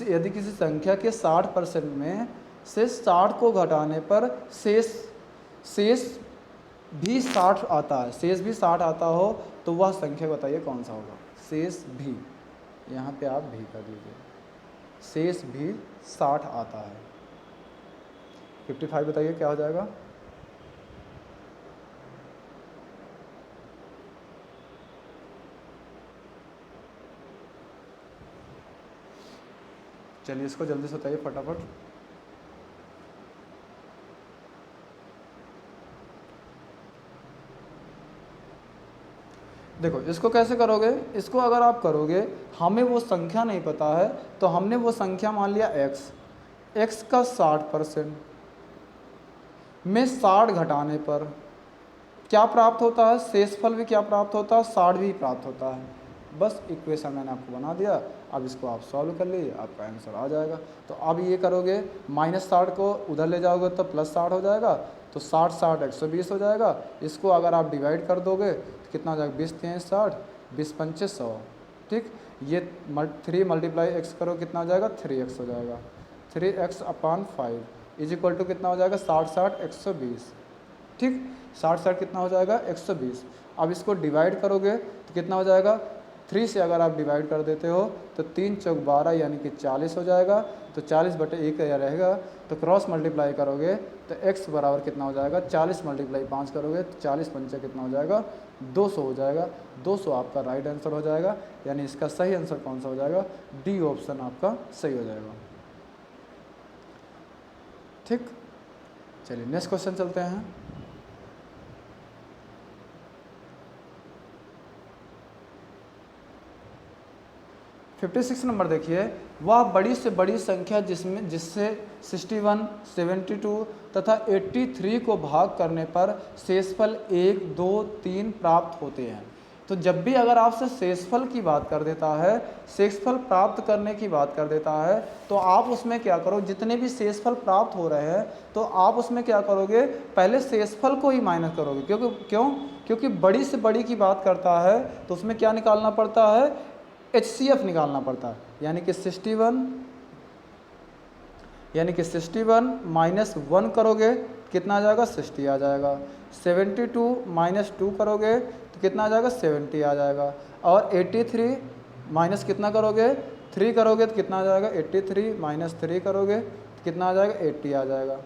यदि किसी संख्या के 60% में से 60 को घटाने पर शेष भी 60 आता है, शेष भी 60 आता हो, तो वह संख्या बताइए कौन सा होगा? शेष भी, यहाँ पे आप भी कर दीजिए, शेष भी 60 आता है। 55 बताइए क्या हो जाएगा? चलिए इसको जल्दी से बताइए फटाफट। देखो इसको कैसे करोगे, इसको अगर आप करोगे, हमें वो संख्या नहीं पता है तो हमने वो संख्या मान लिया x का 60% में 60 घटाने पर क्या प्राप्त होता है? शेषफल भी क्या प्राप्त होता है? 60 भी प्राप्त होता है। बस इक्वेशन मैंने आपको बना दिया, अब इसको आप सॉल्व कर लीजिए, आपका आंसर आ जाएगा। तो अब ये करोगे, -60 को उधर ले जाओगे तो +60 हो जाएगा, तो 60 60 120 हो जाएगा। इसको अगर आप डिवाइड कर दोगे तो कितना हो जाएगा? 20 3 60, 20 5 100, ठीक। ये 3 × x करो कितना हो जाएगा? 3x हो जाएगा। 3x/5 = कितना हो जाएगा? 60 60 120, ठीक। 60 60 कितना हो जाएगा? 120। अब इसको डिवाइड करोगे तो कितना हो जाएगा? 3 से अगर आप डिवाइड कर देते हो तो 3 चौक 12 यानी कि 40 हो जाएगा। तो 40/1 रहेगा, तो क्रॉस मल्टीप्लाई करोगे तो x बराबर कितना हो जाएगा? 40 × 5 करोगे तो 40 पंचे कितना हो जाएगा? 200 हो जाएगा। 200 आपका राइट आंसर हो जाएगा, यानी इसका सही आंसर कौन सा हो जाएगा? डी ऑप्शन आपका सही हो जाएगा, ठीक। चलिए नेक्स्ट क्वेश्चन चलते हैं। फिफ्टी 56 नंबर देखिए, वह बड़ी से बड़ी संख्या जिससे 61, 72 तथा 83 को भाग करने पर शेषफल 1, 2, 3 प्राप्त होते हैं। तो जब भी अगर आपसे शेषफल की बात कर देता है, शेषफल प्राप्त करने की बात कर देता है, तो आप उसमें क्या करो, जितने भी शेषफल प्राप्त हो रहे हैं तो आप उसमें क्या करोगे? पहले शेषफल को ही माइनस करोगे। क्योंकि बड़ी से बड़ी की बात करता है तो उसमें क्या निकालना पड़ता है? HCF निकालना पड़ता है, यानी कि 61 -1 करोगे कितना आ जाएगा 60 आ जाएगा। 72 माइनस 2 करोगे तो कितना आ जाएगा 70 आ जाएगा। और 83 माइनस कितना करोगे 3 करोगे तो कितना आ जाएगा 83 माइनस 3 करोगे तो कितना आ जाएगा 80 आ जाएगा।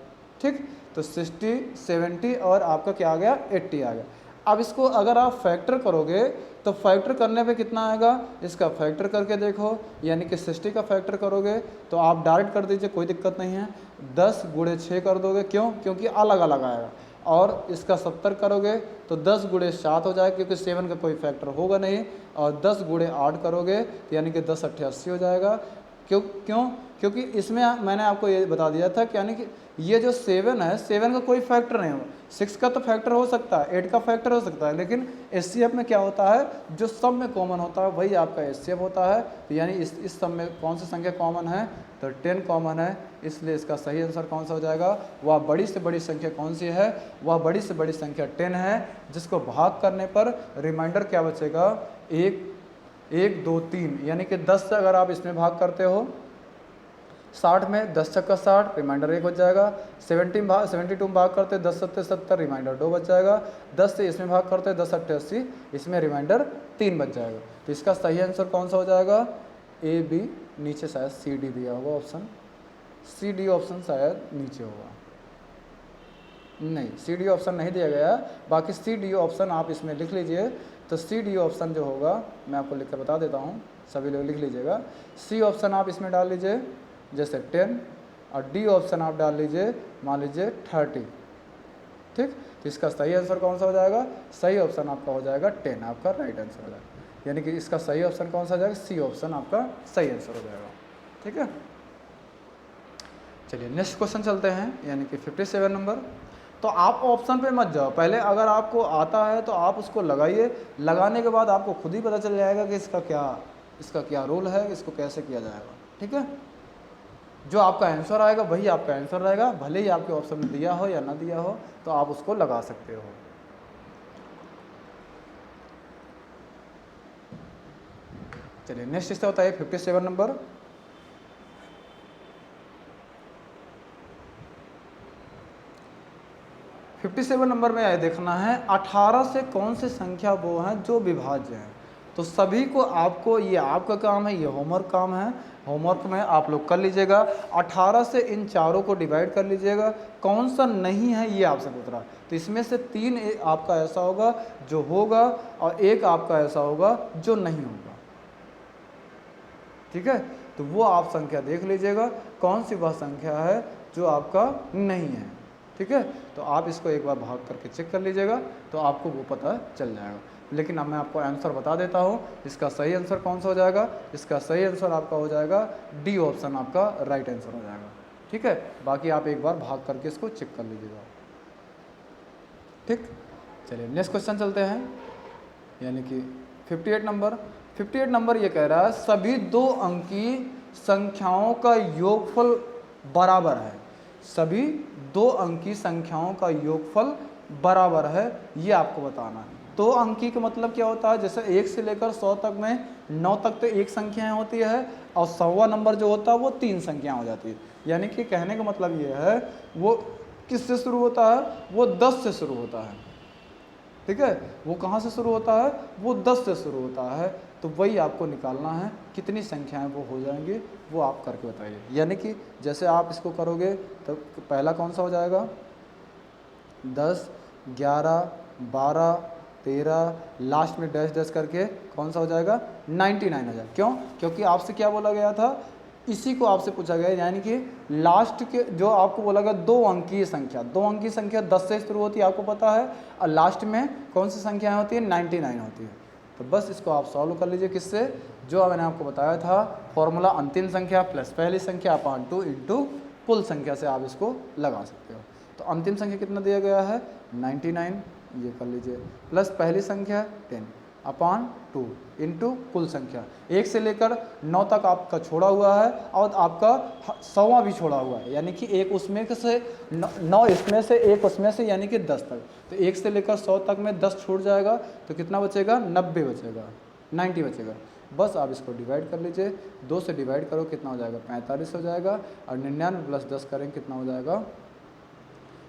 ठीक, तो 60 70 और आपका क्या आ गया 80 आ गया। अब इसको अगर आप फैक्टर करोगे तो फैक्टर करने पे कितना आएगा, इसका फैक्टर करके देखो, यानी कि 60 का फैक्टर करोगे तो आप डायरेक्ट कर दीजिए, कोई दिक्कत नहीं है। 10 गुणे 6 कर दोगे, क्यों, क्योंकि अलग अलग आएगा। और इसका 70 करोगे तो 10 गुणे 7 हो जाएगा, क्योंकि 7 का कोई फैक्टर होगा नहीं। और 10 गुणे 8 करोगे तो यानी कि 10 8 80 हो जाएगा। क्यों, क्योंकि इसमें मैंने आपको ये बता दिया था कि यानी कि ये जो 7 है, 7 का कोई फैक्टर नहीं होगा। 6 का तो फैक्टर हो सकता है, 8 का फैक्टर हो सकता है, लेकिन एचसीएफ में क्या होता है, जो सब में कॉमन होता है वही आपका एचसीएफ होता है। तो यानी इस सब में कौन सी संख्या कॉमन है, तो 10 कॉमन है, इसलिए इसका सही आंसर कौन सा हो जाएगा, वह बड़ी से बड़ी संख्या कौन सी है, वह बड़ी से बड़ी संख्या 10 है, जिसको भाग करने पर रिमाइंडर क्या बचेगा, 1 1 2 3, यानी कि 10 से अगर आप इसमें भाग करते हो 60 में, 10 छक्का 60, रिमाइंडर 1 बच जाएगा। 72 में भाग करते 10 सत्ते 70, रिमाइंडर 2 बच जाएगा। 10 से इसमें भाग करते 10 अट्ठे 80, इसमें रिमाइंडर 3 बच जाएगा। तो इसका सही आंसर कौन सा हो जाएगा, ए बी, नीचे शायद सी डी दिया होगा ऑप्शन, सी डी ऑप्शन शायद नीचे होगा, नहीं सी डी ऑप्शन नहीं दिया गया, बाकी सी डी ऑप्शन आप इसमें लिख लीजिए। तो सी डी ऑप्शन जो होगा मैं आपको लिख कर बता देता हूँ, सभी लोग लिख लीजिएगा। सी ऑप्शन आप इसमें डाल लीजिए जैसे 10, और डी ऑप्शन आप डाल लीजिए मान लीजिए 30। ठीक, तो इसका सही आंसर कौन सा हो जाएगा, सही ऑप्शन आपका हो जाएगा 10, आपका राइट आंसर हो जाएगा। यानी कि इसका सही ऑप्शन कौन सा हो जाएगा, सी ऑप्शन आपका सही आंसर हो जाएगा। ठीक है, चलिए नेक्स्ट क्वेश्चन चलते हैं, यानी कि 57 नंबर। तो आप ऑप्शन पे मत जाओ, पहले अगर आपको आता है तो आप उसको लगाइए, लगाने के बाद आपको खुद ही पता चल जाएगा कि इसका क्या रोल है, इसको कैसे किया जाएगा। ठीक है, जो आपका आंसर आएगा वही आपका आंसर रहेगा, भले ही आपके ऑप्शन में दिया हो या ना दिया हो, तो आप उसको लगा सकते हो। चलिए नेक्स्ट इसका होता है 57 नंबर। नंबर में यह देखना है 18 से कौन सी संख्या वो हैं जो विभाज्य हैं। तो सभी को आपको, ये आपका काम है, ये होमवर्क काम है, होमवर्क में आप लोग कर लीजिएगा। 18 से इन चारों को डिवाइड कर लीजिएगा, कौन सा नहीं है ये आपसे पूछ रहा है। तो इसमें से 3 आपका ऐसा होगा जो होगा, और 1 आपका ऐसा होगा जो नहीं होगा। ठीक है, तो वो आप संख्या देख लीजिएगा, कौन सी वह संख्या है जो आपका नहीं है। ठीक है, तो आप इसको एक बार भाग करके चेक कर लीजिएगा, तो आपको वो पता चल जाएगा। लेकिन अब मैं आपको आंसर बता देता हूँ, इसका सही आंसर कौन सा हो जाएगा, इसका सही आंसर आपका हो जाएगा डी ऑप्शन, आपका राइट आंसर हो जाएगा। ठीक है, बाकी आप एक बार भाग करके इसको चेक कर लीजिएगा। ठीक, चलिए नेक्स्ट क्वेश्चन चलते हैं, यानी कि 58 नंबर। 58 नंबर ये कह रहा है सभी 2 अंकी संख्याओं का योगफल बराबर है, सभी 2 अंकी संख्याओं का योगफल बराबर है, ये आपको बताना है। 2 अंकी का मतलब क्या होता है, जैसे 1 से लेकर 100 तक में 9 तक तो 1 संख्याएं होती है, और 100वां नंबर जो होता है वो 3 संख्याएं हो जाती है। यानी कि कहने का मतलब ये है, वो किससे शुरू होता है, वो 10 से शुरू होता है। ठीक है, वो कहाँ से शुरू होता है, वो 10 से शुरू होता है। तो वही आपको निकालना है, कितनी संख्याएं वो हो जाएंगी वो आप करके बताइए। यानी कि जैसे आप इसको करोगे तो पहला कौन सा हो जाएगा, 10 11 12 13, लास्ट में डैश डैश करके कौन सा हो जाएगा, 99 हो जाएगा। क्यों, क्योंकि आपसे क्या बोला गया था, इसी को आपसे पूछा गया, यानी कि लास्ट के जो आपको बोला गया 2 अंकीय संख्या, 2 अंकीय संख्या 10 से शुरू होती है, आपको पता है, और लास्ट में कौन सी संख्याएं होती है, 99 होती है। तो बस इसको आप सॉल्व कर लीजिए, किससे, जो मैंने आपको बताया था फॉर्मूला, अंतिम संख्या प्लस पहली संख्या अपान 2 इंटू कुल संख्या से आप इसको लगा सकते हो। तो अंतिम संख्या कितना दिया गया है, 99, ये कर लीजिए, प्लस पहली संख्या 10 अपान 2 इंटू कुल संख्या। 1 से लेकर 9 तक आपका छोड़ा हुआ है, और आपका 100वां भी छोड़ा हुआ है, यानी कि एक उसमें से 9 इसमें से, एक उसमें से, यानी कि 10 तक। तो 1 से लेकर 100 तक में 10 छूट जाएगा, तो कितना बचेगा, 90 बचेगा, 90 बचेगा। बस आप इसको डिवाइड कर लीजिए, 2 से डिवाइड करो कितना हो जाएगा, 45 हो जाएगा, और 99 प्लस 10 करें कितना हो जाएगा,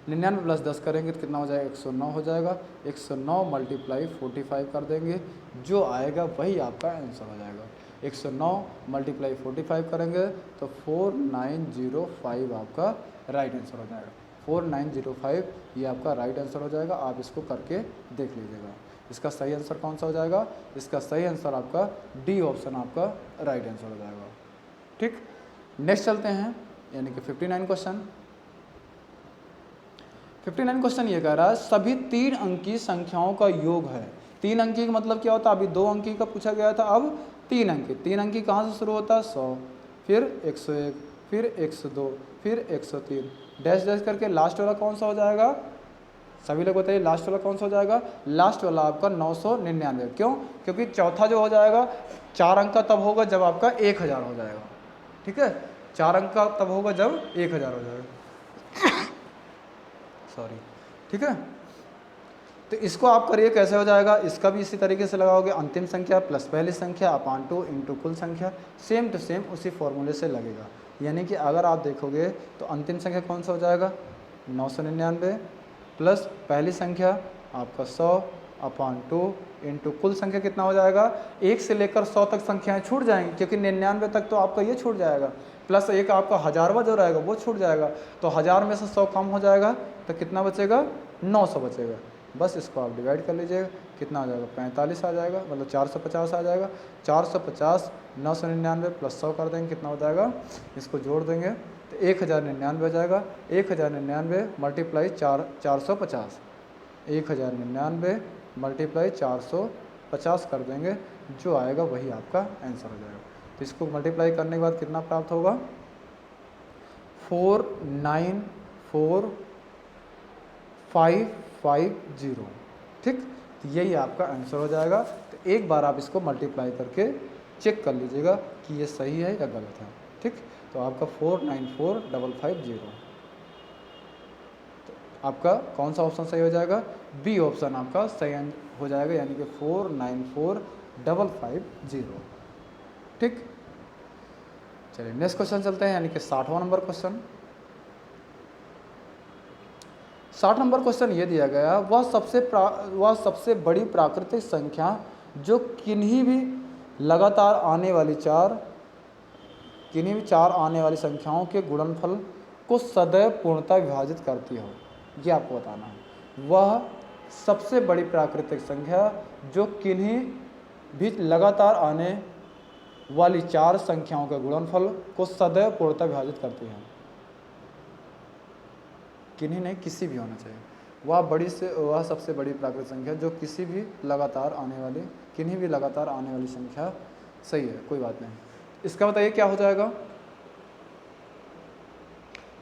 99 प्लस 10 करेंगे तो कितना हो जाएगा, 109 हो जाएगा। 109 मल्टीप्लाई 45 कर देंगे, जो आएगा वही आपका आंसर हो जाएगा। 109 मल्टीप्लाई 45 करेंगे तो 4905 आपका राइट आंसर हो जाएगा। 4905 ये आपका राइट आंसर हो जाएगा। आप इसको करके देख लीजिएगा। इसका सही आंसर कौन सा हो जाएगा, इसका सही आंसर आपका डी ऑप्शन आपका राइट आंसर हो जाएगा। ठीक, नेक्स्ट चलते हैं, यानी कि 59 क्वेश्चन। 59 क्वेश्चन ये कह रहा है सभी 3 अंकी संख्याओं का योग है। 3 अंकी का मतलब क्या होता है, अभी 2 अंकी का पूछा गया था, अब 3 अंकी। 3 अंकी कहाँ से शुरू होता है, 100, फिर 101, फिर 102, फिर 103, डैश डैश करके लास्ट वाला कौन सा हो जाएगा, सभी लोग बताइए लास्ट वाला कौन सा हो जाएगा। लास्ट वाला आपका 999। क्यों, क्योंकि चौथा जो हो जाएगा 4 अंक का तब होगा जब आपका 1000 हो जाएगा। ठीक है, 4 अंक का तब होगा जब 1000 हो जाएगा। सॉरी, ठीक है। तो इसको आप करिए कैसे हो जाएगा, इसका भी इसी तरीके से लगाओगे, अंतिम संख्या प्लस पहली संख्या अपान 2 इंटू कुल संख्या, सेम टू सेम उसी फॉर्मूले से लगेगा। यानी कि अगर आप देखोगे तो अंतिम संख्या कौन सा हो जाएगा, 999 प्लस पहली संख्या आपका 100 अपान 2 इंटू कुल संख्या कितना हो जाएगा, 1 से लेकर 100 तक संख्याएं छूट जाएंगी, क्योंकि 99 तक तो आपका ये छूट जाएगा, प्लस एक आपका 1000वां जो रहेगा वो छूट जाएगा। तो 1000 में से 100 कम हो जाएगा तो कितना बचेगा, 900 बचेगा। बस इसको आप डिवाइड कर लीजिएगा, कितना आ जाएगा, 45 आ जाएगा, मतलब 450 आ जाएगा। 450 999 प्लस 100 कर देंगे, कितना हो जाएगा, इसको जोड़ देंगे तो 1099 हो जाएगा। 1099 मल्टीप्लाई 450, 1099 मल्टीप्लाई 450 कर देंगे, जो आएगा वही आपका आंसर हो जाएगा। तो इसको मल्टीप्लाई करने के बाद कितना प्राप्त होगा, 494,550। ठीक, तो यही आपका आंसर हो जाएगा। तो एक बार आप इसको मल्टीप्लाई करके चेक कर लीजिएगा कि ये सही है या गलत है। ठीक, तो आपका 494,550, तो आपका कौन सा ऑप्शन सही हो जाएगा, बी ऑप्शन आपका सही हो जाएगा, यानी कि 494,550। ठीक, चलिए नेक्स्ट क्वेश्चन चलते हैं, यानी कि 60वां नंबर क्वेश्चन। 60 नंबर क्वेश्चन ये दिया गया, वह सबसे बड़ी प्राकृतिक संख्या जो किन्हीं भी चार आने वाली संख्याओं के गुणनफल को सदैव पूर्णतः विभाजित करती हो, ये आपको बताना है। वह सबसे बड़ी प्राकृतिक संख्या जो किन्हीं भी लगातार आने वाली 4 संख्याओं के गुणनफल को सदैव पूर्णतः विभाजित करती है। किन्हीं नहीं, किसी भी होना चाहिए। वह सबसे बड़ी प्राकृतिक संख्या जो किन्हीं भी लगातार आने वाली संख्या, सही है, कोई बात नहीं। इसका बताइए क्या हो जाएगा,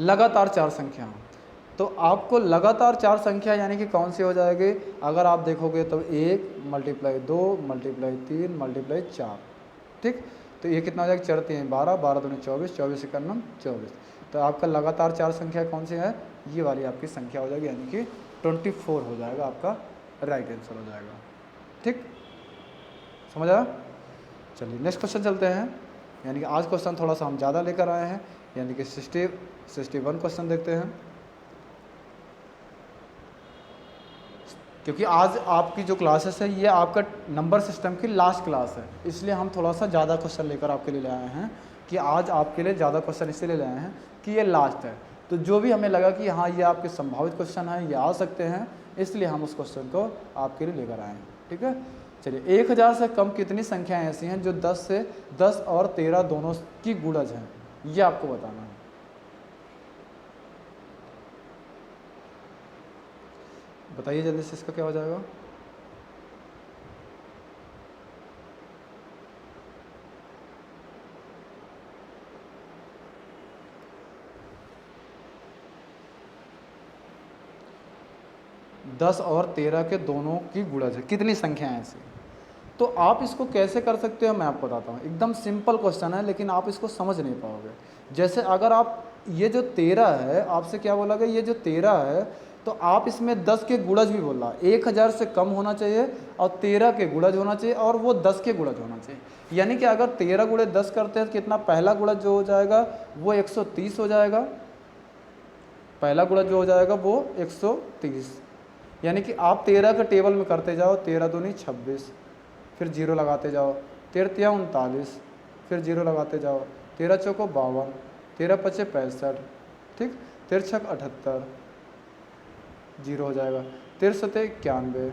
लगातार 4 संख्या। तो आपको लगातार 4 संख्या यानी कि कौन सी हो जाएगी, अगर आप देखोगे तो 1 मल्टीप्लाई 2 मल्टीप्लाई 3 मल्टीप्लाई 4। ठीक, तो ये कितना हो जाएगा, 4 3 12, 12 दूनी 24, 24 1 24। तो आपका लगातार 4 संख्या कौन सी है, ये वाली आपकी संख्या हो जाएगी, यानी कि 24 हो जाएगा, आपका राइट आंसर हो जाएगा। ठीक, समझ आया। चलिए नेक्स्ट क्वेश्चन चलते हैं, यानी कि आज क्वेश्चन थोड़ा सा हम ज़्यादा लेकर आए हैं, यानी कि 61 क्वेश्चन देखते हैं। क्योंकि आज आपकी जो क्लासेस है ये आपका नंबर सिस्टम की लास्ट क्लास है, इसलिए हम थोड़ा सा ज़्यादा क्वेश्चन लेकर आपके लिए आए हैं, कि आज आपके लिए ज़्यादा क्वेश्चन इसलिए ले आए हैं कि ये लास्ट है। तो जो भी हमें लगा कि हाँ ये आपके संभावित क्वेश्चन हैं, ये आ सकते हैं, इसलिए हम उस क्वेश्चन को आपके लिए लेकर आए हैं। ठीक है, चलिए 1000 से कम कितनी संख्याएं ऐसी हैं जो 10 और 13 दोनों की गुणज हैं, ये आपको बताना है। बताइए जल्दी से, इसका क्या हो जाएगा। दस और 13 के दोनों की गुणज है, कितनी संख्याएं ऐसी। तो आप इसको कैसे कर सकते हो मैं आपको बताता हूँ। एकदम सिंपल क्वेश्चन है, लेकिन आप इसको समझ नहीं पाओगे। जैसे अगर आप ये जो 13 है, आपसे क्या बोला गया, ये जो 13 है, तो आप इसमें 10 के गुणज भी बोल रहा, 1000 से कम होना चाहिए और 13 के गुणज होना चाहिए, और वो 10 के गुणज होना चाहिए। यानी कि अगर 13 गुणे 10 करते हैं तो कितना, पहला गुणज जो हो जाएगा वो 130 हो जाएगा। पहला गुणज जो हो जाएगा वो 130, यानी कि आप 13 का टेबल में करते जाओ, 13 दूनी 26, फिर जीरो लगाते जाओ, 13 तिया 39, फिर जीरो लगाते जाओ, 13 चौको 52, 13 पचे 65, ठीक, 13 छक 78, जीरो हो जाएगा, 13 सते 91,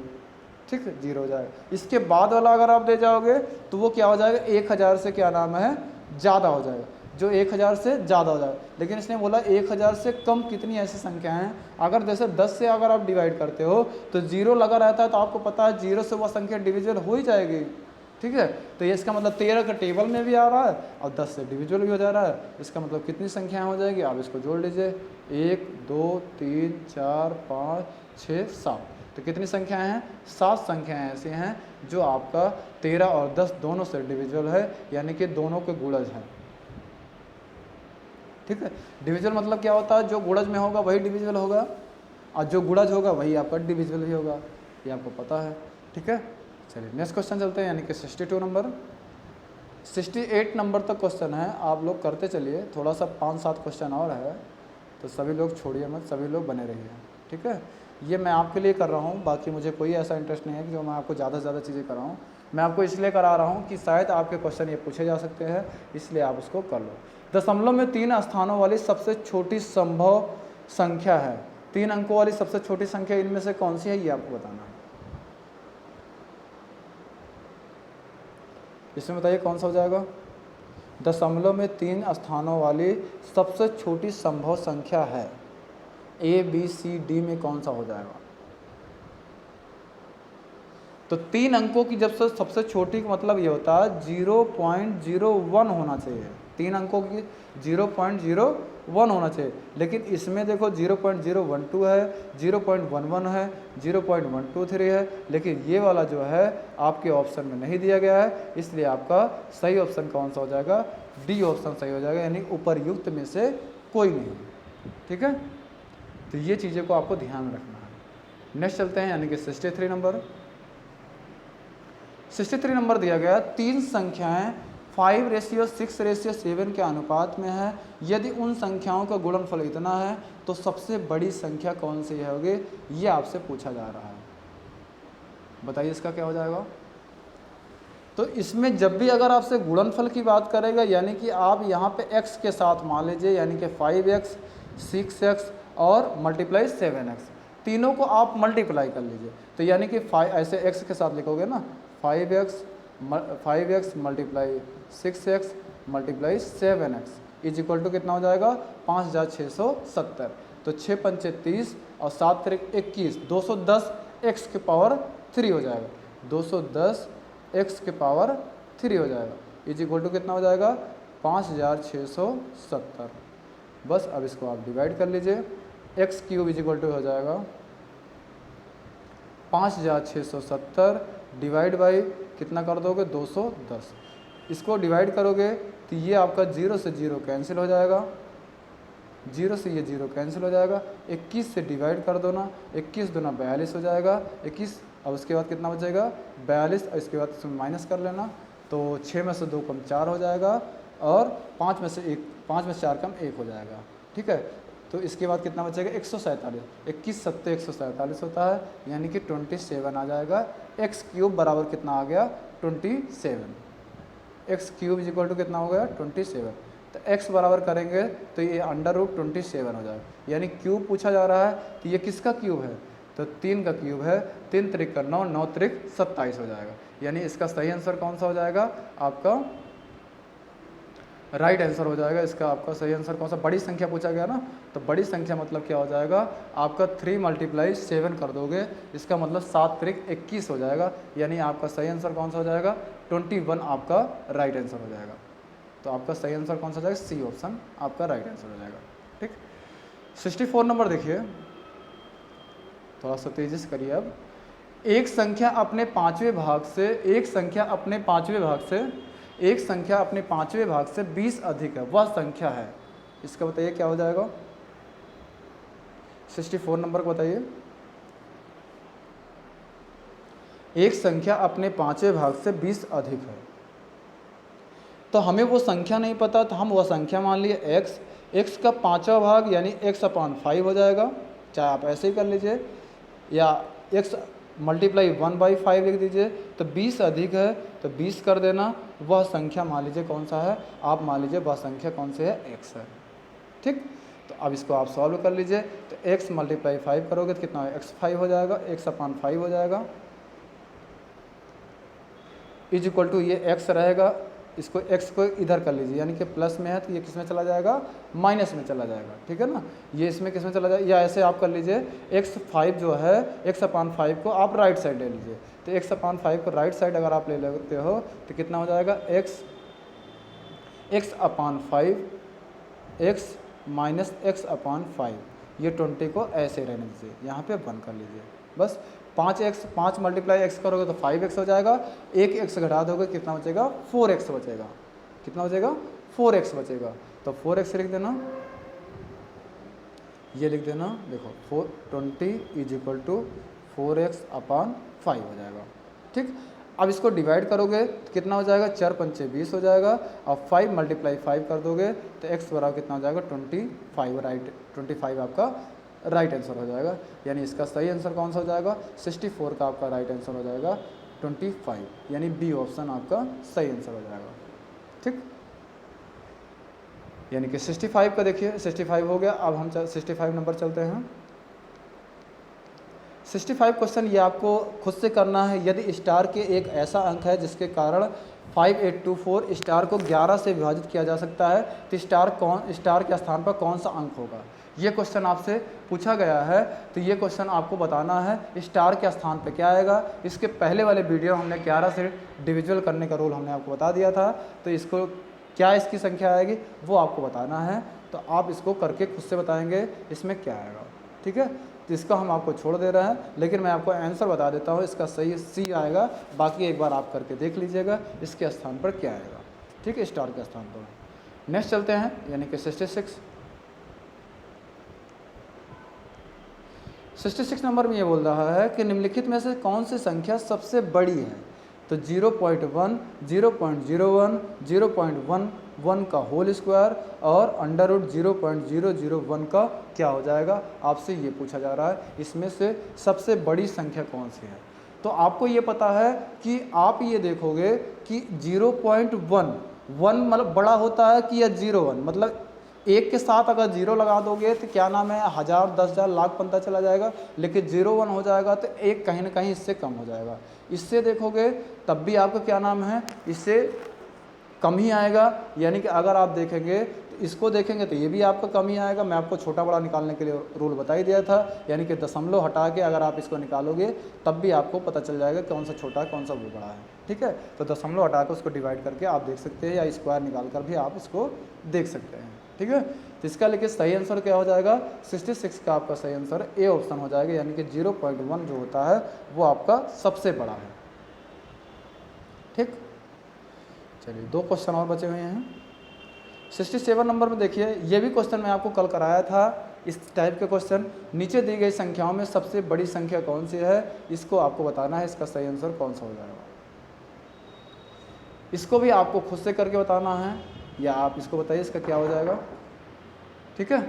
ठीक, जीरो हो जाएगा। इसके बाद वाला अगर आप दे जाओगे तो वो क्या हो जाएगा, 1000 से क्या नाम है ज़्यादा हो जाएगा, जो 1000 से ज़्यादा हो जाएगा। लेकिन इसने बोला 1000 से कम कितनी ऐसी संख्या हैं, अगर जैसे 10 से अगर आप डिवाइड करते हो तो जीरो लगा रहता है, तो आपको पता है जीरो से वह संख्या डिविजिबल हो ही जाएगी, ठीक है। तो ये इसका मतलब 13 का टेबल में भी आ रहा है और 10 से डिविजिबल भी हो जा रहा है। इसका मतलब कितनी संख्याएं हो जाएगी, आप इसको जोड़ लीजिए, 1 2 3 4 5 6 7, तो कितनी संख्याएं हैं, 7 संख्याएं ऐसी हैं जो आपका 13 और 10 दोनों से डिविजिबल है, यानी कि दोनों के गुणज हैं, ठीक है। डिविजिबल मतलब क्या होता है, जो गुणज में होगा वही डिविजिबल होगा और जो गुणज होगा वही आपका डिविजिबल भी होगा, ये आपको पता है, ठीक है। चलिए नेक्स्ट क्वेश्चन चलते हैं, यानी कि 62 नंबर, 68 नंबर तक क्वेश्चन है, आप लोग करते चलिए, थोड़ा सा 5-7 क्वेश्चन और है, तो सभी लोग छोड़िए मत, सभी लोग बने रहिए, ठीक है। ये मैं आपके लिए कर रहा हूँ, बाकी मुझे कोई ऐसा इंटरेस्ट नहीं है कि जो मैं आपको ज़्यादा से ज़्यादा चीज़ें कराऊँ, मैं आपको इसलिए करा रहा हूँ कि शायद आपके क्वेश्चन ये पूछे जा सकते हैं, इसलिए आप उसको कर लो। दशमलव में 3 स्थानों वाली सबसे छोटी संभव संख्या है, 3 अंकों वाली सबसे छोटी संख्या इनमें से कौन सी है, ये आपको बताना है। इसमें बताइए कौन सा हो जाएगा, दशमलव में 3 स्थानों वाली सबसे छोटी संभव संख्या है, ए बी सी डी में कौन सा हो जाएगा। तो 3 अंकों की जब से सबसे छोटी का मतलब ये होता है 0.01 होना चाहिए, 3 अंकों की 0.01 होना चाहिए, लेकिन इसमें देखो 0.012 है, 0.11 है, 0.123 है, लेकिन ये वाला जो है आपके ऑप्शन में नहीं दिया गया है, इसलिए आपका सही ऑप्शन कौन सा हो जाएगा, डी ऑप्शन सही हो जाएगा, यानी उपर्युक्त में से कोई नहीं, ठीक है। तो ये चीज़ें को आपको ध्यान में रखना है। नेक्स्ट चलते हैं, यानी कि 63 नंबर, 63 नंबर दिया गया, 3 संख्याएं 5:6:7 के अनुपात में है, यदि उन संख्याओं का गुणनफल इतना है तो सबसे बड़ी संख्या कौन सी होगी, ये आपसे पूछा जा रहा है, बताइए इसका क्या हो जाएगा। तो इसमें जब भी अगर आपसे गुणनफल की बात करेगा, यानी कि आप यहाँ पे x के साथ मान लीजिए, यानी कि 5x 6x और मल्टीप्लाई 7x, तीनों को आप मल्टीप्लाई कर लीजिए, तो यानी कि 5 ऐसे x के साथ लिखोगे ना, 5x multiply 6x multiply 7x is equal to कितना हो जाएगा, 5670। तो 6 पंचे 30 और 7 तिरिक 21, 210 x के पावर 3 हो जाएगा, 210 x के पावर 3 हो जाएगा, इज इक्वल टू कितना हो जाएगा, 5670। बस अब इसको आप डिवाइड कर लीजिए, x cube is equal to हो जाएगा 5670 डिवाइड बाई कितना कर दोगे, 210। इसको डिवाइड करोगे तो ये आपका 0 से 0 कैंसिल हो जाएगा, 0 से ये 0 कैंसिल हो जाएगा, 21 से डिवाइड कर दो ना, 21 दूना 42 हो जाएगा, 21 अब उसके बाद कितना बचेगा 42, और इसके बाद इसमें माइनस कर लेना, तो 6 में से 2 कम 4 हो जाएगा, और 5 में से 4 कम 1 हो जाएगा, ठीक है। तो इसके बाद कितना बचेगा 147, 21 सत्ते 147 होता है, यानी कि 27 आ जाएगा। एक्स क्यूब बराबर कितना आ गया 27, x cube is equal to कितना हो गया 27। तो x बराबर करेंगे तो ये √27 हो जाएगा, यानी क्यूब पूछा जा रहा है, तो ये किसका क्यूब है, तो 3 का क्यूब है, 3 त्रिक का 9, 9 त्रिक 27 हो जाएगा, यानी इसका सही आंसर कौन सा हो जाएगा, आपका राइट आंसर हो जाएगा। इसका आपका सही आंसर कौन सा, बड़ी संख्या पूछा गया ना, तो बड़ी संख्या मतलब क्या हो जाएगा आपका 3 × 7 कर दोगे, इसका मतलब 7 त्रिक 21 हो जाएगा, यानी आपका सही आंसर कौन सा हो जाएगा 21 आपका राइट आंसर हो जाएगा। तो आपका सही आंसर कौन सा हो जाएगा, सी ऑप्शन आपका राइट आंसर हो जाएगा, ठीक। 64 नंबर देखिए, थोड़ा सा तेजी से करिए। अब एक संख्या अपने पाँचवें भाग से 20 अधिक है, वह संख्या है, इसका बताइए क्या हो जाएगा। 64 नंबर को बताइए। एक संख्या अपने पाँचवें भाग से 20 अधिक है, तो हमें वो संख्या नहीं पता, तो हम वह संख्या मान लिए x, x का 5वां भाग यानी x/5 हो जाएगा, चाहे आप ऐसे ही कर लीजिए या x मल्टीप्लाई 1/5 लिख दीजिए। तो 20 अधिक है तो 20 कर देना, वह संख्या मान लीजिए कौन सा है, आप मान लीजिए वह संख्या कौन सी है, x है। ठीक, तो अब इसको आप सॉल्व कर लीजिए। तो x मल्टीप्लाई 5 करोगे तो कितना है, x5 हो जाएगा, x/5 हो जाएगा, इज इक्वल टू ये x रहेगा, इसको x को इधर कर लीजिए, यानी कि प्लस में है तो ये किस में चला जाएगा, माइनस में चला जाएगा। ठीक है ना, ये इसमें किस में चला जाएगा, या ऐसे आप कर लीजिए x5 जो है x/5 को आप राइट साइड ले लीजिए। तो x/5 को राइट साइड अगर आप ले लेते हो तो कितना हो जाएगा, x/5 x माइनस x/5, ये 20 को ऐसे रहने दीजिए, यहाँ पे 1 कर लीजिए बस। 5 मल्टीप्लाई x करोगे तो 5x हो जाएगा, एक x घटा दोगे कितना बचेगा, 4x बचेगा। कितना बचेगा, 4x बचेगा। तो 4x लिख देना, ये लिख देना, देखो 20 इज इक्वल टू 4x/5 हो जाएगा। ठीक, अब इसको डिवाइड करोगे तो कितना हो जाएगा, 4×5 = 20 हो जाएगा। अब 5 मल्टीप्लाई 5 कर दोगे तो x बराबर कितना हो जाएगा, 25, राइट, 25 आपका राइट आंसर हो जाएगा। यानी इसका सही आंसर कौन सा हो जाएगा, 64 का आपका राइट आंसर हो जाएगा 25, यानी बी ऑप्शन आपका सही आंसर हो जाएगा। ठीक, यानी कि 65 का देखिए 65 हो गया। अब हम 65 नंबर चलते हैं। 65 क्वेश्चन ये आपको खुद से करना है। यदि स्टार के एक ऐसा अंक है जिसके कारण 5824 स्टार को 11 से विभाजित किया जा सकता है, तो स्टार के स्थान पर कौन सा अंक होगा, ये क्वेश्चन आपसे पूछा गया है। तो ये क्वेश्चन आपको बताना है स्टार के स्थान पर क्या आएगा। इसके पहले वाले वीडियो हमने 11 से डिविजुअल करने का रूल हमने आपको बता दिया था, तो इसको क्या इसकी संख्या आएगी वो आपको बताना है। तो आप इसको करके खुद से बताएंगे इसमें क्या आएगा। ठीक है, तो इसका हम आपको छोड़ दे रहे हैं, लेकिन मैं आपको आंसर बता देता हूँ। इसका सही सी आएगा, बाकी एक बार आप करके देख लीजिएगा इसके स्थान पर क्या आएगा। ठीक है, स्टार के स्थान पर। नेक्स्ट चलते हैं, यानी कि 66 नंबर में ये बोल रहा है कि निम्नलिखित में से कौन सी संख्या सबसे बड़ी है। तो 0.1, 0.01, 0.11 का होल स्क्वायर और √0.001 का क्या हो जाएगा, आपसे ये पूछा जा रहा है। इसमें से सबसे बड़ी संख्या कौन सी है। तो आपको ये पता है कि आप ये देखोगे कि 0.1 मतलब बड़ा होता है कि या 0.1 मतलब एक के साथ अगर 0 लगा दोगे तो क्या नाम है, 1000, 10,000, लाख पंता चला जाएगा। लेकिन 0.1 हो जाएगा तो एक कहीं ना कहीं इससे कम हो जाएगा। इससे देखोगे तब भी आपका क्या नाम है, इससे कम ही आएगा। यानी कि अगर आप देखेंगे तो इसको देखेंगे तो ये भी आपका कम ही आएगा। मैं आपको छोटा बड़ा निकालने के लिए रूल बता ही दिया था, यानी कि दशमलव हटा के अगर आप इसको निकालोगे तब भी आपको पता चल जाएगा कौन सा छोटा है कौन सा वो बड़ा है। ठीक है, तो दशमलव हटा के उसको डिवाइड करके आप देख सकते हैं, या स्क्वायर निकाल कर भी आप इसको देख सकते हैं। ठीक है, तो इसका लेकिन सही आंसर क्या हो जाएगा, 66 का आपका सही आंसर ए ऑप्शन हो जाएगा। यानी कि 0.1 जो होता है वो आपका सबसे बड़ा है। ठीक, चलिए 2 क्वेश्चन और बचे हुए हैं। 67 नंबर में देखिए, ये भी क्वेश्चन मैं आपको कल कराया था, इस टाइप के क्वेश्चन। नीचे दी गई संख्याओं में सबसे बड़ी संख्या कौन सी है, इसको आपको बताना है, इसका सही आंसर कौन सा हो जाएगा। इसको भी आपको खुद से करके बताना है, या आप इसको बताइए इसका क्या हो जाएगा। ठीक है,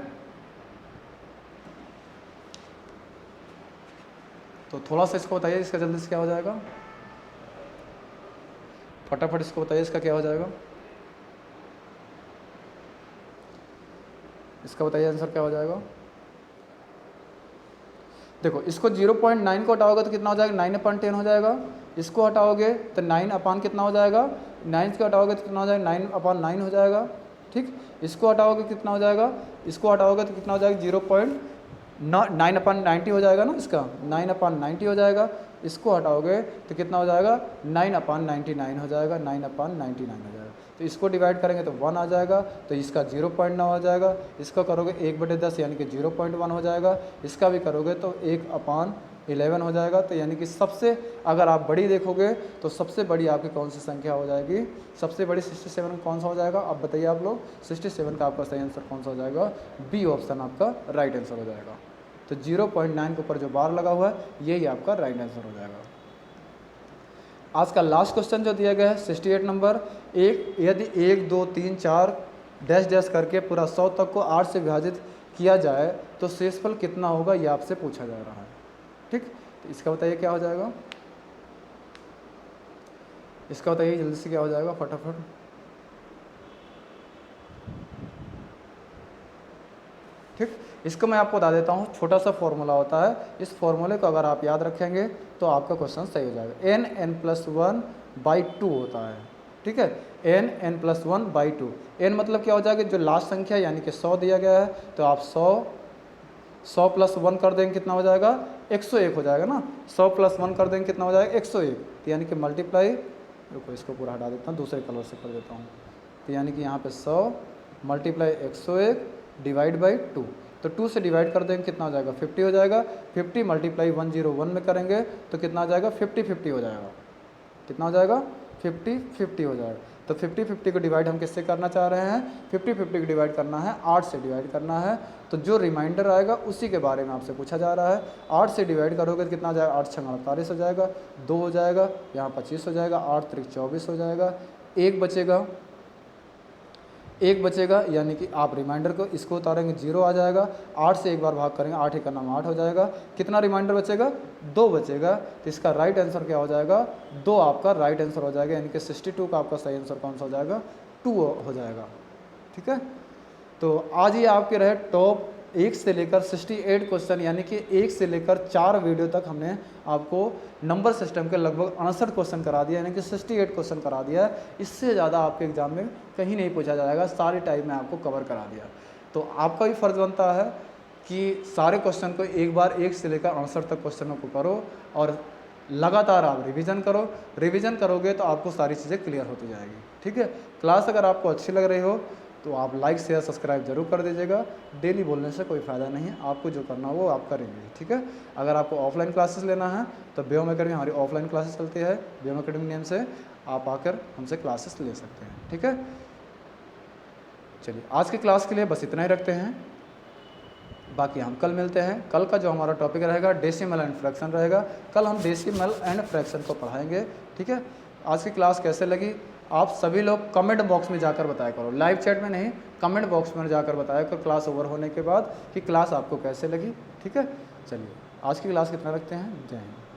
तो थोड़ा सा इसको बताइए इसका जल्दी से क्या हो जाएगा, फटाफट इसको बताइए इसका क्या हो जाएगा। इसका बताइए आंसर क्या हो जाएगा। देखो, इसको 0.9 को हटाओगे तो कितना हो जाएगा, 9/10 हो जाएगा। इसको हटाओगे तो 9 कितना हो जाएगा, 9 को हटाओगे तो कितना हो जाएगा, 9/9 हो जाएगा। ठीक, इसको हटाओगे कितना हो जाएगा, इसको हटाओगे तो कितना हो जाएगा, 9/90 हो जाएगा ना, इसका 9/90 हो जाएगा। इसको हटाओगे तो कितना हो जाएगा, 9/99 हो जाएगा, 9/99 हो जाएगा। तो इसको डिवाइड करेंगे तो 1 आ जाएगा, तो इसका 0.9 हो जाएगा। इसका करोगे 1/10 यानी कि 0.1 हो जाएगा। इसका भी करोगे तो 1/11 हो जाएगा। तो यानी कि सबसे अगर आप बड़ी देखोगे तो सबसे बड़ी आपकी कौन सी संख्या हो जाएगी, सबसे बड़ी 67 कौन सा हो जाएगा, अब बताइए आप लोग। 67 का आपका सही आंसर कौन सा हो जाएगा, बी ऑप्शन आपका राइट आंसर हो जाएगा। तो 0.9 के ऊपर जो बार लगा हुआ है यही आपका राइट आंसर हो जाएगा। आज का लास्ट क्वेश्चन जो दिया गया है 68 नंबर, यदि 1 2 3 4 डैश डैश करके पूरा 100 तक को 8 से विभाजित किया जाए तो शेषफल कितना होगा, ये आपसे पूछा जा रहा है। ठीक, तो इसका बताइए क्या हो जाएगा, इसका बताइए जल्दी से क्या हो जाएगा फटाफट। ठीक, इसको मैं आपको बता देता हूँ, छोटा सा फॉर्मूला होता है, इस फॉर्मूले को अगर आप याद रखेंगे तो आपका क्वेश्चन सही हो जाएगा। n+1/2 होता है। ठीक है, n+1/2। n मतलब क्या हो जाएगा, जो लास्ट संख्या यानी कि 100 दिया गया है, तो आप 100 + 1 कर देंगे कितना हो जाएगा, 101 हो जाएगा ना। 100 + 1 कर देंगे कितना हो जाएगा, 101। तो यानी कि मल्टीप्लाई, रुको इसको पूरा हटा देता हूँ, दूसरे कलर से कर देता हूँ। तो यानी कि यहाँ पे 100 × 101 डिवाइड बाई 2, तो 2 से डिवाइड कर देंगे कितना हो जाएगा, 50 हो जाएगा। 50 × 101 में करेंगे तो कितना हो जाएगा, 50 हो जाएगा। कितना हो जाएगा, 50 हो जाएगा। तो 50 को डिवाइड हम किससे करना चाह रहे हैं, 50 को डिवाइड करना है 8 से डिवाइड करना है। तो जो रिमाइंडर आएगा उसी के बारे में आपसे पूछा जा रहा है। 8 से डिवाइड करोगे तो कितना हो जाएगा, 8 × 6 = 48 हो जाएगा, 2 हो जाएगा, यहाँ 25 हो जाएगा, 8 × 3 = 24 हो जाएगा, एक बचेगा यानी कि आप रिमाइंडर को इसको उतारेंगे 0 आ जाएगा। 8 से एक बार भाग करेंगे, 8 × 1 = 8 हो जाएगा। कितना रिमाइंडर बचेगा, 2 बचेगा। तो इसका राइट आंसर क्या हो जाएगा, 2 आपका राइट आंसर हो जाएगा, यानी कि 62 का आपका सही आंसर कौन सा हो जाएगा, 2 हो जाएगा। ठीक है, तो आज ये आपके रहे टॉप 1 से लेकर 68 क्वेश्चन, यानी कि 1 से लेकर 4 वीडियो तक हमने आपको नंबर सिस्टम के लगभग 68 क्वेश्चन करा दिया, यानी कि 68 क्वेश्चन करा दिया है। इससे ज़्यादा आपके एग्जाम में कहीं नहीं पूछा जाएगा, सारे टाइप में आपको कवर करा दिया। तो आपका भी फ़र्ज़ बनता है कि सारे क्वेश्चन को एक बार 1 से लेकर 68 तक क्वेश्चनों को करो और लगातार आप रिवीजन करो। रिवीजन करोगे तो आपको सारी चीज़ें क्लियर होती जाएगी। ठीक है, क्लास अगर आपको अच्छी लग रही हो तो आप लाइक शेयर सब्सक्राइब जरूर कर दीजिएगा। डेली बोलने से कोई फ़ायदा नहीं है, आपको जो करना हो वो आप करेंगे। ठीक है, अगर आपको ऑफलाइन क्लासेस लेना है तो व्योम अकेडमी हमारी ऑफलाइन क्लासेस चलती है, व्योम अकेडमी नेम से आप आकर हमसे क्लासेस ले सकते हैं। ठीक है, चलिए आज की क्लास के लिए बस इतना ही रखते हैं, बाकी हम कल मिलते हैं। कल का जो हमारा टॉपिक रहेगा डेसिमल एंड फ्रैक्शन रहेगा। कल हम डेसिमल एंड फ्रैक्शन को पढ़ाएंगे। ठीक है, आज की क्लास कैसे लगी आप सभी लोग कमेंट बॉक्स में जाकर बताया करो, लाइव चैट में नहीं, कमेंट बॉक्स में जाकर बताया करो क्लास ओवर होने के बाद कि क्लास आपको कैसे लगी। ठीक है, चलिए आज की क्लास कितना रखते हैं। जय हिंद।